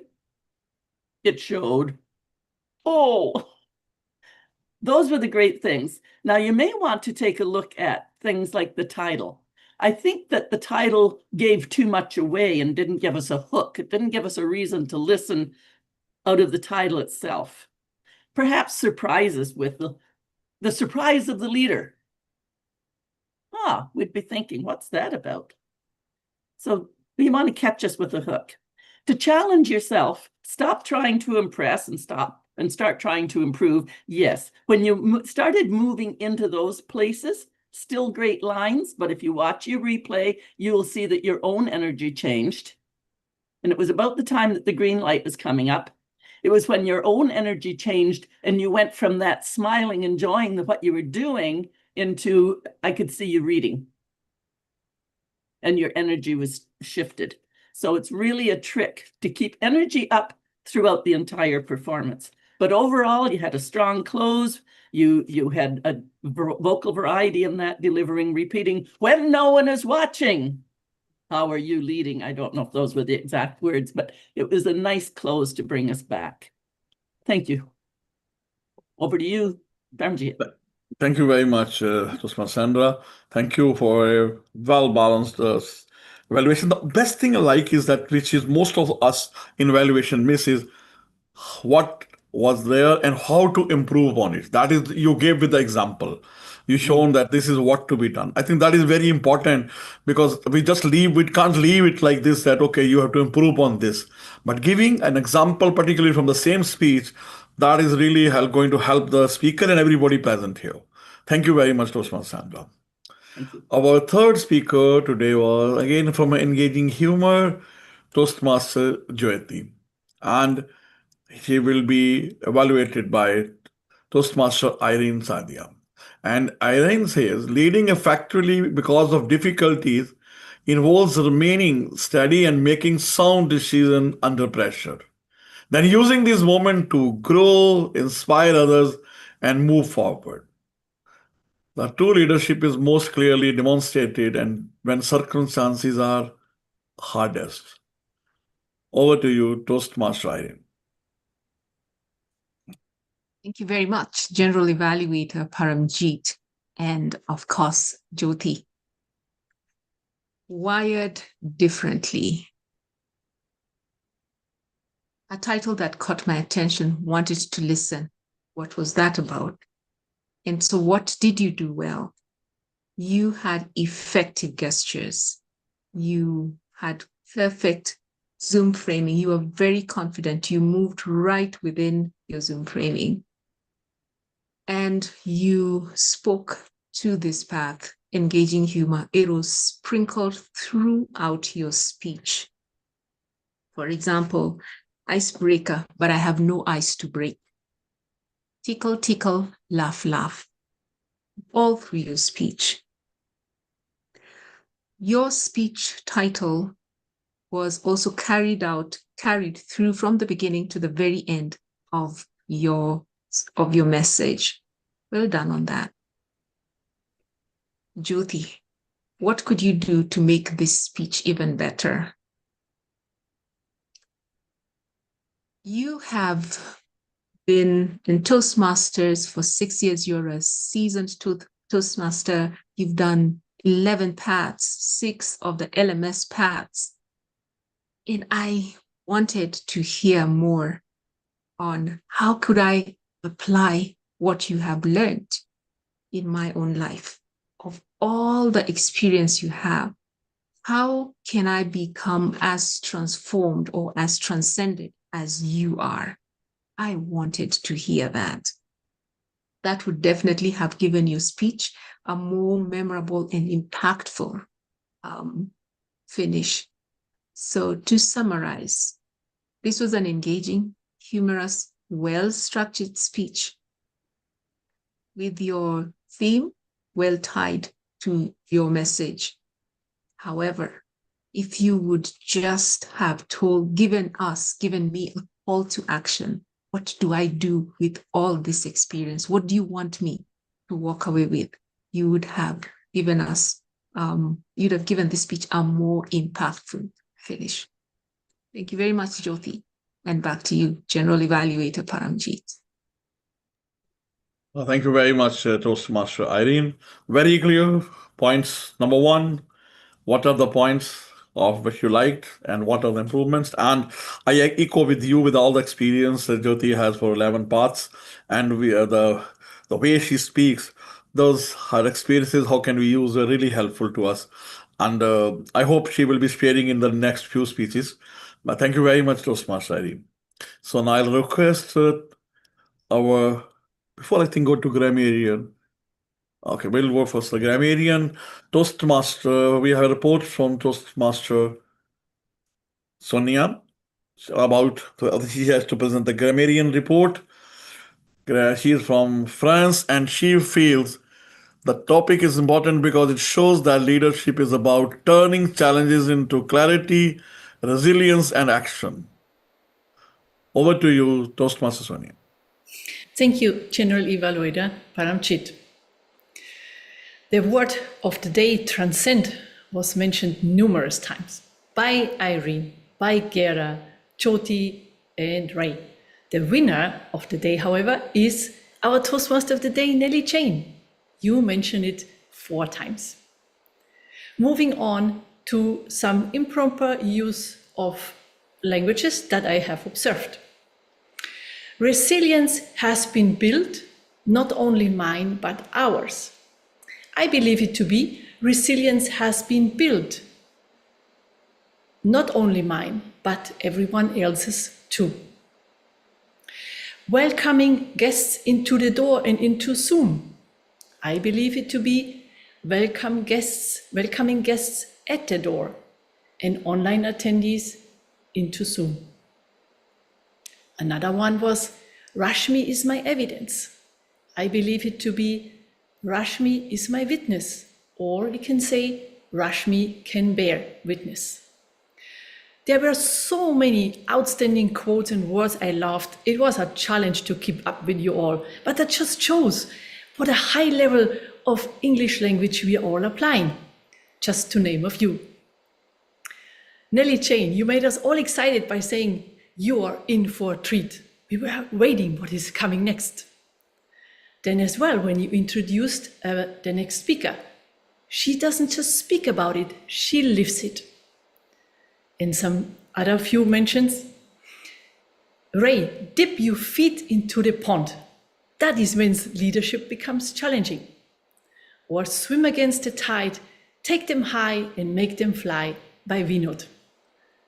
J: it showed. Oh, those were the great things. Now, you may want to take a look at things like the title. I think that the title gave too much away and didn't give us a hook. It didn't give us a reason to listen out of the title itself. Perhaps surprises with the surprise of the leader. We'd be thinking, what's that about? So you want to catch us with a hook. To challenge yourself, stop trying to impress and start trying to improve. Yes, when you started moving into those places, still great lines, but if you watch your replay, you will see that your own energy changed. And it was about the time that the green light was coming up. It was when your own energy changed and you went from that smiling, enjoying what you were doing into, I could see you reading. And your energy was shifted. So it's really a trick to keep energy up throughout the entire performance. But overall, you had a strong close. You had a vocal variety in that, delivering, repeating, when no one is watching. How are you leading? I don't know if those were the exact words, but it was a nice close to bring us back. Thank you. Over to you, Paramjit.
M: Thank you very much, Toastmaster Sandra. Thank you for a well-balanced evaluation. The best thing I like is that, which is most of us in evaluation miss, is what was there and how to improve on it. That is, you gave with the example. You shown that this is what to be done. I think that is very important because we can't leave it like this, that, okay, you have to improve on this. But giving an example, particularly from the same speech, that is really going to help the speaker and everybody present here. Thank you very much, Toastmaster Sandra. Our third speaker today was, again, from Engaging Humor, Toastmaster Jyothi. And he will be evaluated by Toastmaster Irene Sadia. And Irene says, leading effectively because of difficulties involves remaining steady and making sound decisions under pressure. Then using this moment to grow, inspire others, and move forward. The true leadership is most clearly demonstrated and when circumstances are hardest. Over to you, Toastmaster Irene.
L: Thank you very much, General Evaluator Paramjit, and of course, Jyothi. Wired differently. A title that caught my attention, wanted to listen. What was that about? And so what did you do well? You had effective gestures. You had perfect Zoom framing. You were very confident. You moved right within your Zoom framing. And you spoke to this path, engaging humor. It was sprinkled throughout your speech. For example, icebreaker, but I have no ice to break. Tickle, tickle, laugh, laugh. All through your speech. Your speech title was also carried through from the beginning to the very end of your message. Well done on that. Jyothi, what could you do to make this speech even better? You have been in Toastmasters for 6 years. You're a seasoned Toastmaster. You've done 11 paths, 6 of the LMS paths. And I wanted to hear more on how could I apply what you have learned in my own life. Of all the experience you have, how can I become as transformed or as transcended as you are? I wanted to hear that. That would definitely have given your speech a more memorable and impactful finish. So to summarize, this was an engaging, humorous, well-structured speech with your theme well tied to your message. However, if you would just have given me a call to action, what do I do with all this experience? What do you want me to walk away with? You would have given us, you'd have given this speech a more impactful finish. Thank you very much, Jyothi. And back to you, General Evaluator Paramjit.
M: Well, thank you very much, Toastmaster Irene. Very clear points. Number 1, what are the points of which you liked and what are the improvements? And I echo with you with all the experience that Jyothi has for 11 paths and the way she speaks, those her experiences, how can we use are really helpful to us. And I hope she will be sharing in the next few speeches. But thank you very much, Toastmaster Irene. So now I'll request before I think go to grammarian. Okay, we'll go first. The grammarian, Toastmaster. We have a report from Toastmaster Sonia about she has to present the grammarian report. She is from France and she feels the topic is important because it shows that leadership is about turning challenges into clarity, resilience, and action. Over to you, Toastmaster Sonia.
G: Thank you, General Evaluator Paramjit. The word of the day, transcend, was mentioned numerous times by Irene, by Ghada, Jyothi, and Ray. The winner of the day, however, is our Toastmaster of the day, Nelly Jane. You mentioned it 4 times. Moving on to some improper use of languages that I have observed. Resilience has been built, not only mine, but ours. I believe it to be resilience has been built, not only mine, but everyone else's too. Welcoming guests into the door and into Zoom. I believe it to be welcoming guests at the door and online attendees into Zoom. Another one was Rashmi is my evidence. I believe it to be Rashmi is my witness, or we can say Rashmi can bear witness. There were so many outstanding quotes and words I loved. It was a challenge to keep up with you all, but that just shows what a high level of English language we are all applying, just to name a few. Nelly Jane, you made us all excited by saying you are in for a treat. We were waiting what is coming next. Then as well, when you introduced the next speaker, she doesn't just speak about it, she lives it. And some other few mentions. Ray, dip your feet into the pond. That is when leadership becomes challenging. Or swim against the tide, take them high and make them fly by Vinod.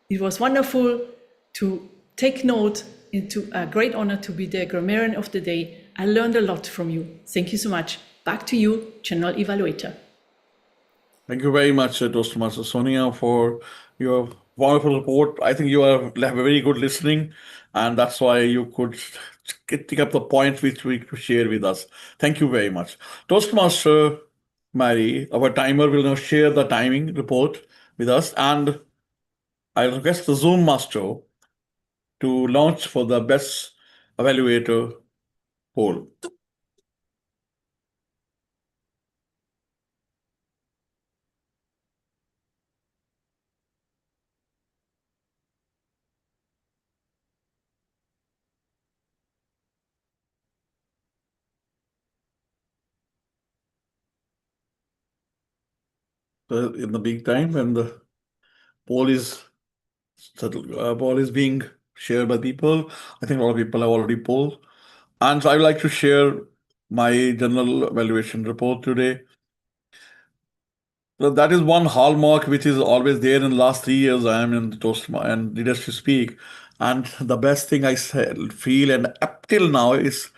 G: It was wonderful to take note. Into a great honor to be the grammarian of the day. I learned a lot from you. Thank you so much. Back to you, General Evaluator.
M: Thank you very much, Toastmaster Sonia, for your wonderful report. I think you have very good listening, and that's why you could pick up the point which we could share with us. Thank you very much. Toastmaster Mary, our timer, will now share the timing report with us, and I request the Zoom master to launch for the best evaluator poll. In the big time when the poll is being shared by people, I think a lot of people have already polled. And so I would like to share my general evaluation report today. So that is one hallmark which is always there in the last 3 years. I am in the Toastmasters and Leadership Speak. And the best thing I feel, and up till now, is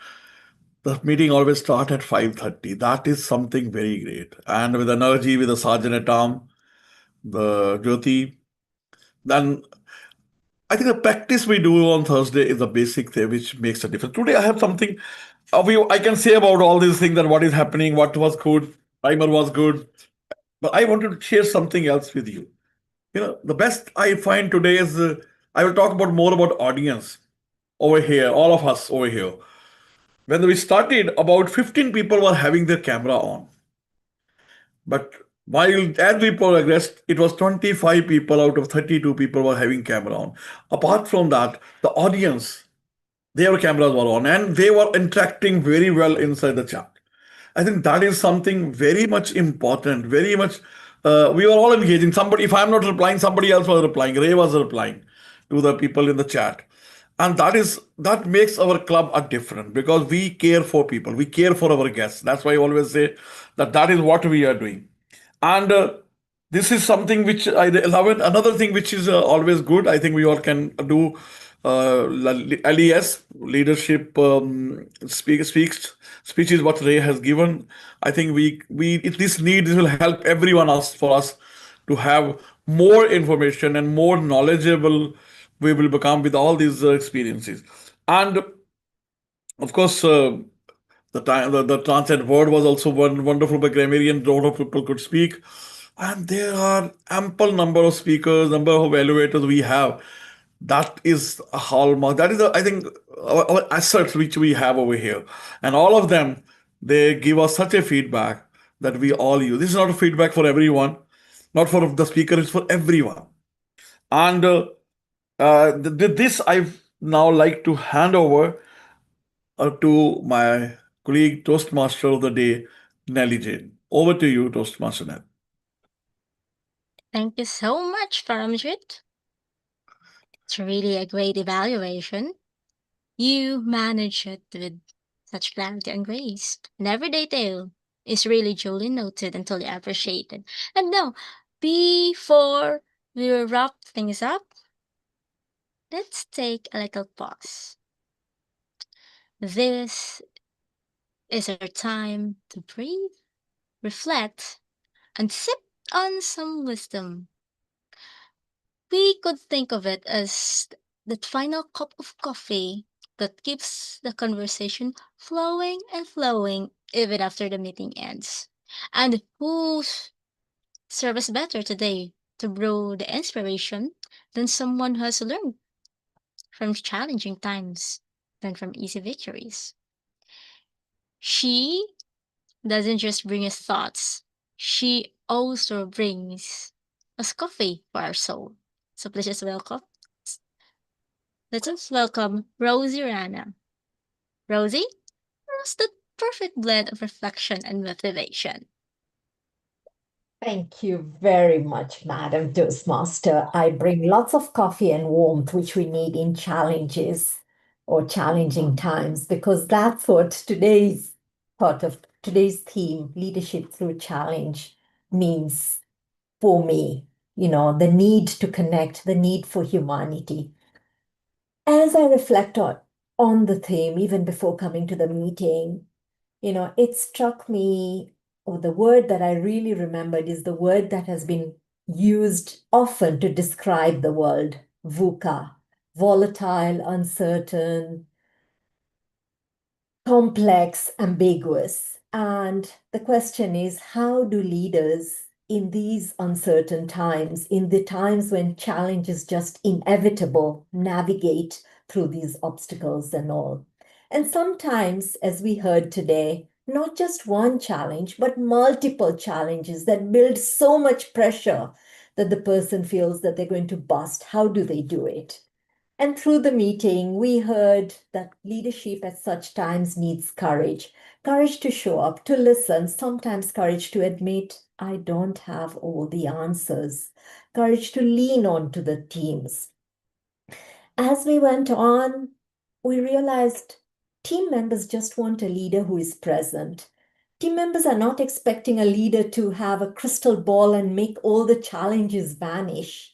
M: the meeting always starts at 5:30. That is something very great. And with energy, with the sergeant at arm, the Jyothi, then I think the practice we do on Thursday is the basic thing which makes a difference. Today I have something I can say about all these things, that what is happening, what was good, timer was good. But I wanted to share something else with you. The best I find today is I will talk more about audience over here, all of us over here. When we started, about 15 people were having their camera on. But as we progressed, it was 25 people out of 32 people were having camera on. Apart from that, the audience, their cameras were on and they were interacting very well inside the chat. I think that is something very much important, very much. We were all engaging. If I'm not replying, somebody else was replying. Ray was replying to the people in the chat. And that makes our club a different, because we care for people. We care for our guests. That's why I always say that is what we are doing. And this is something which I love. It. Another thing which is always good, I think we all can do LES, leadership speeches, what Ray has given. I think this will help everyone else, for us to have more information and more knowledgeable we will become with all these experiences. And of course, the Transcend word was also one wonderful by grammarian. A lot of people could speak. And there are ample number of speakers, number of evaluators we have. That is a hallmark. That is, I think, our assets which we have over here. And all of them, they give us such a feedback that we all use. This is not a feedback for everyone, not for the speaker, it's for everyone. And this I now like to hand over to my colleague, Toastmaster of the day, Nelly Jane. Over to you, Toastmaster Nelly.
B: Thank you so much, Paramjit. It's really a great evaluation. You manage it with such clarity and grace. And every detail is really duly noted and totally appreciated. And now, before we wrap things up, let's take a little pause. This is our time to breathe, reflect, and sip on some wisdom. We could think of it as that final cup of coffee that keeps the conversation flowing and flowing even after the meeting ends. And whose serve us better today to grow the inspiration than someone who has learned from challenging times than from easy victories. She doesn't just bring us thoughts, she also brings us coffee for our soul. So please just welcome. Let us welcome Rosie Rana. Rosie, what's the perfect blend of reflection and motivation?
P: Thank you very much, Madam Toastmaster. I bring lots of coffee and warmth, which we need in challenges or challenging times, because that's what today's part of today's theme, leadership through challenge, means for me. You know, the need to connect, the need for humanity. As I reflect on the theme, even before coming to the meeting, you know, it struck me, or the word that I really remembered is the word that has been used often to describe the world, VUCA, volatile, uncertain, complex, ambiguous. And the question is, how do leaders in these uncertain times, in the times when challenge is just inevitable, navigate through these obstacles and all? And sometimes, as we heard today, not just one challenge, but multiple challenges that build so much pressure that the person feels that they're going to bust. How do they do it? And through the meeting, we heard that leadership at such times needs courage. Courage to show up, to listen, sometimes courage to admit, I don't have all the answers. Courage to lean on to the teams. As we went on, we realized team members just want a leader who is present. Team members are not expecting a leader to have a crystal ball and make all the challenges vanish.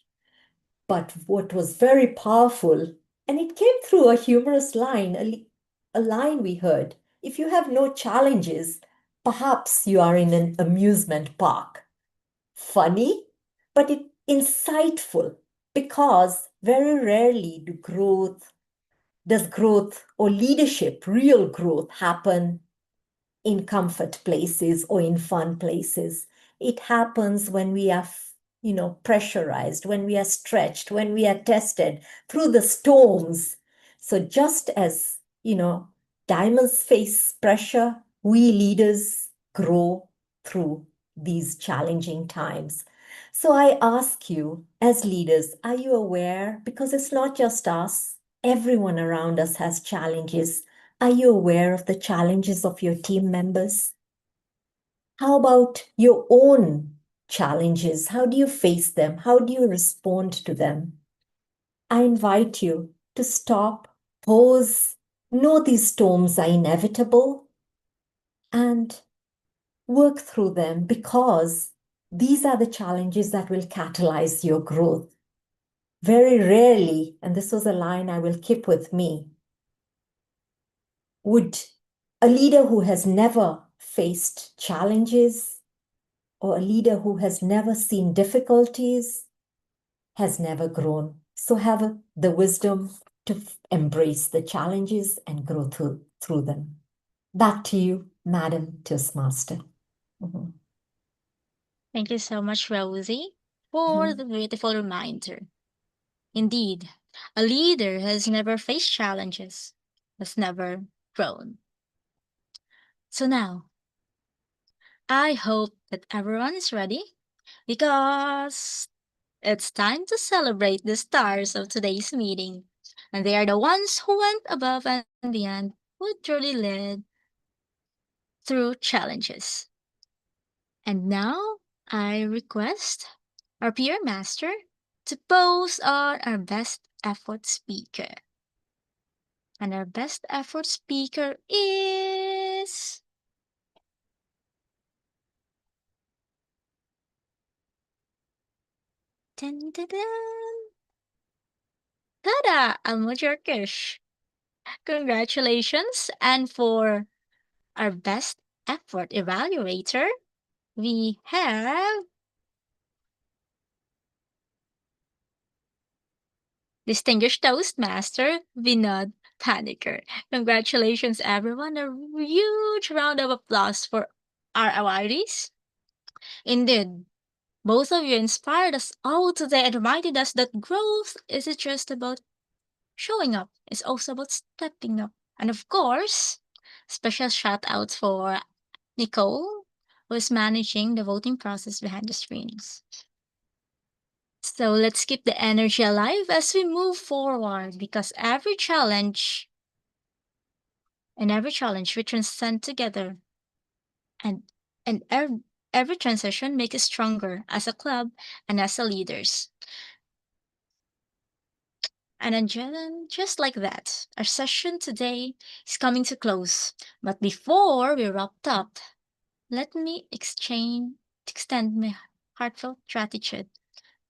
P: But what was very powerful, and it came through a humorous line, a line we heard, if you have no challenges, perhaps you are in an amusement park. Funny, but insightful, because very rarely does growth or leadership, real growth, happen in comfort places or in fun places. It happens when we are, pressurized, when we are stretched, when we are tested through the storms. So just as, diamonds face pressure, we leaders grow through these challenging times. So I ask you, as leaders, are you aware? Because it's not just us, everyone around us has challenges. Are you aware of the challenges of your team members? How about your own challenges? How do you face them? How do you respond to them? I invite you to stop, pause, know these storms are inevitable, and work through them, because these are the challenges that will catalyze your growth. Very rarely, and this was a line I will keep with me, would a leader who has never faced challenges, or a leader who has never seen difficulties, has never grown. So have the wisdom to embrace the challenges and grow through them. Back to you, Madam Toastmaster. Mm-hmm.
B: Thank you so much, Rosie, for the beautiful reminder. Indeed, a leader has never faced challenges, has never grown. So now, I hope that everyone is ready, because it's time to celebrate the stars of today's meeting. And they are the ones who went above and beyond, who truly led through challenges. And now I request our peer master to pose on our best effort speaker. And our best effort speaker is dun, dun, dun. Ghada, Almojarkish. Congratulations. And for our best effort evaluator, we have distinguished Toastmaster Vinod Panicker. Congratulations, everyone. A huge round of applause for our awardees. Indeed, Both of you inspired us all today and reminded us that growth isn't just about showing up, it's also about stepping up. And of course, special shout out for Nicole, who is managing the voting process behind the screens. So let's keep the energy alive as we move forward, because every challenge we transcend together, and every transition makes us stronger as a club and as a leaders. And then just like that, our session today is coming to close. But before we wrap up, let me extend my heartfelt gratitude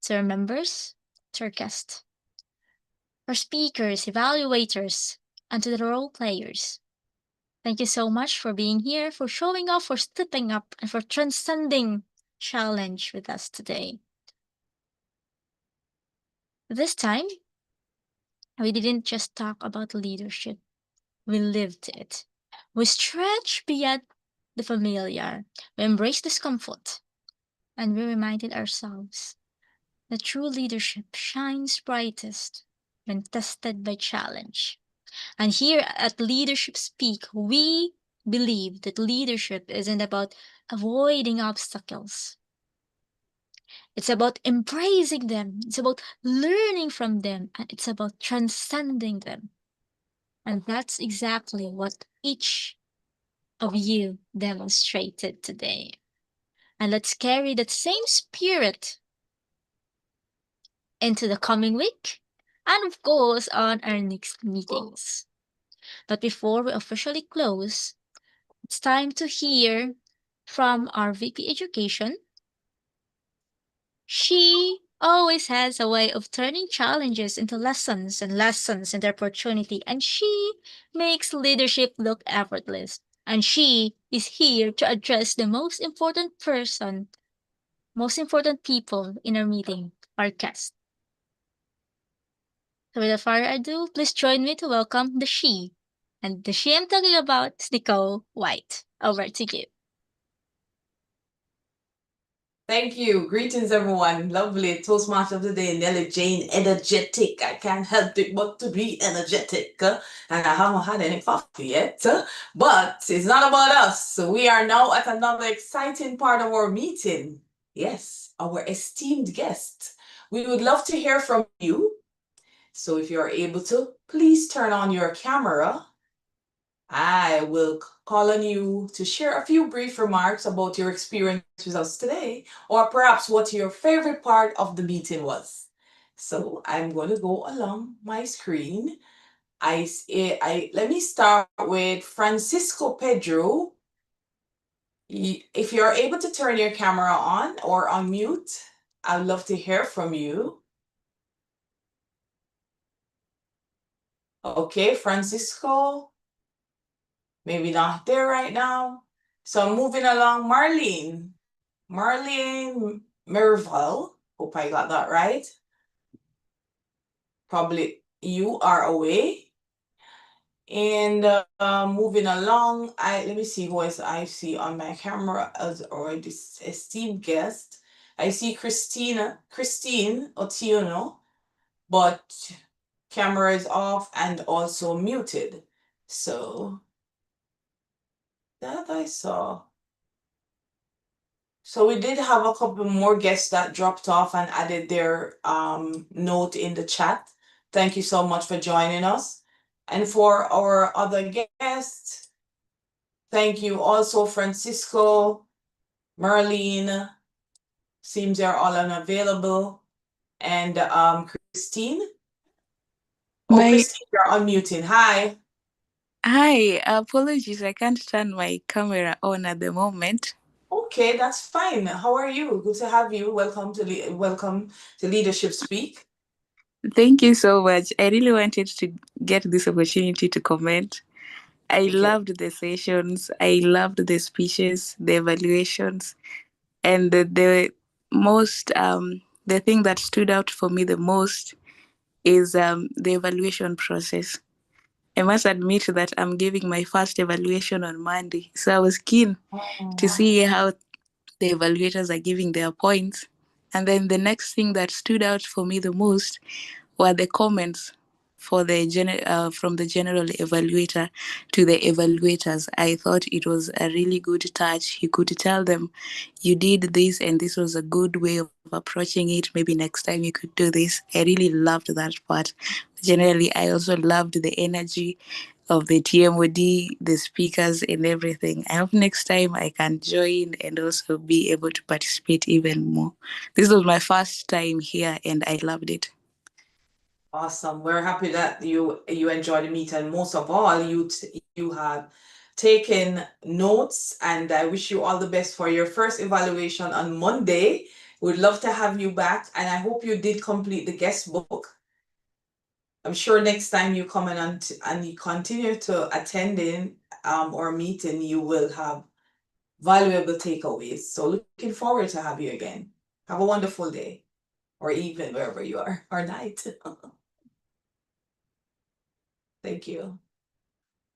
B: to our members, to our guests, our speakers, evaluators, and to the role players. Thank you so much for being here, for showing up, for stepping up, and for transcending challenge with us today. This time, we didn't just talk about leadership, we lived it. We stretched beyond the familiar, we embraced discomfort, and we reminded ourselves that true leadership shines brightest when tested by challenge. And here at Leadership Speak, we believe that leadership isn't about avoiding obstacles. It's about embracing them, it's about learning from them, and it's about transcending them. And that's exactly what each of you demonstrated today. And let's carry that same spirit into the coming week and, of course, on our next meetings. But before we officially close, it's time to hear from our VP Education. She always has a way of turning challenges into lessons and lessons into opportunity, and she makes leadership look effortless. And she is here to address the most important people in our meeting, our guest. So without further ado, please join me to welcome the she. And the she I'm talking about is Nicole White. Over to you.
Q: Thank you. Greetings, everyone. Lovely Toastmaster of the day, Nelly Jane, energetic. I can't help it but to be energetic. And I haven't had any coffee yet. But it's not about us. So we are now at another exciting part of our meeting. Yes, our esteemed guest. We would love to hear from you. So if you're able to, please turn on your camera. I will call on you to share a few brief remarks about your experience with us today, or perhaps what your favorite part of the meeting was. So I'm going to go along my screen. Let me start with Francisco Pedro. If you're able to turn your camera on or unmute, I'd love to hear from you. Okay, Francisco. Maybe not there right now. So I'm moving along. Marlene Merville. Hope I got that right. Probably you are away. And moving along, let me see who else I see on my camera as already esteemed guest. I see Christine Otiono, but camera is off and also muted. So that I saw. So we did have a couple more guests that dropped off and added their note in the chat. Thank you so much for joining us. And for our other guests, thank you also, Francisco, Marlene, seems they're all unavailable, and Christine. Christine, you're unmuting. Hi.
R: Hi, apologies, I can't turn my camera on at the moment.
Q: Okay, that's fine. How are you? Good to have you. Welcome to Leadership Speak.
R: Thank you so much. I really wanted to get this opportunity to comment. I loved the sessions. I loved the speeches, the evaluations, and the thing that stood out for me the most is the evaluation process. I must admit that I'm giving my first evaluation on Monday, so I was keen to see how the evaluators are giving their points And then the next thing that stood out for me the most were the comments from the general evaluator to the evaluators. I thought it was a really good touch. He could tell them, you did this and this was a good way of approaching it. Maybe next time you could do this. I really loved that part. Generally, I also loved the energy of the TMOD, the speakers, and everything. I hope next time I can join and also be able to participate even more. This was my first time here and I loved it.
Q: Awesome. We're happy that you enjoyed the meet, and most of all, you have taken notes, and I wish you all the best for your first evaluation on Monday. We'd love to have you back, and I hope you did complete the guest book. I'm sure next time you come in and you continue to attending our meeting, you will have valuable takeaways. So looking forward to have you again. Have a wonderful day or evening, wherever you are, or night. Thank you.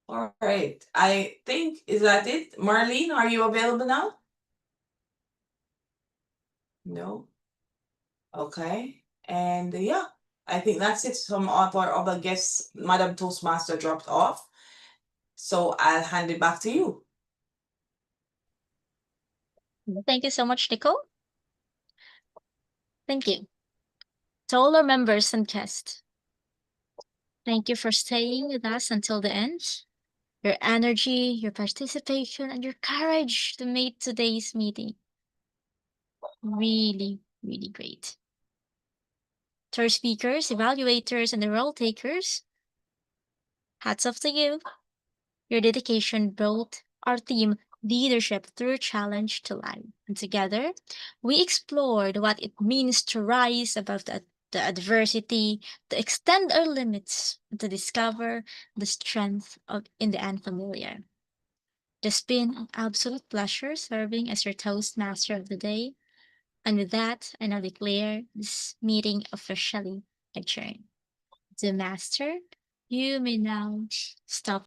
Q: All right. I think, is that it? Marlene, are you available now? No. Okay. And yeah, I think that's it. Some of our other guests, Madam Toastmaster dropped off. So I'll hand it back to you.
B: Thank you so much, Nicole. Thank you. To all our members and guests, thank you for staying with us until the end. Your energy, your participation, and your courage to make today's meeting really, really great. To our speakers, evaluators, and the role takers, hats off to you. Your dedication brought our theme Leadership Through Challenge to life. And together, we explored what it means to rise above the adversity, to extend our limits, and to discover the strength in the unfamiliar. It's been an absolute pleasure serving as your Toastmaster of the day. And with that, I now declare this meeting officially adjourned. The Master, you may now stop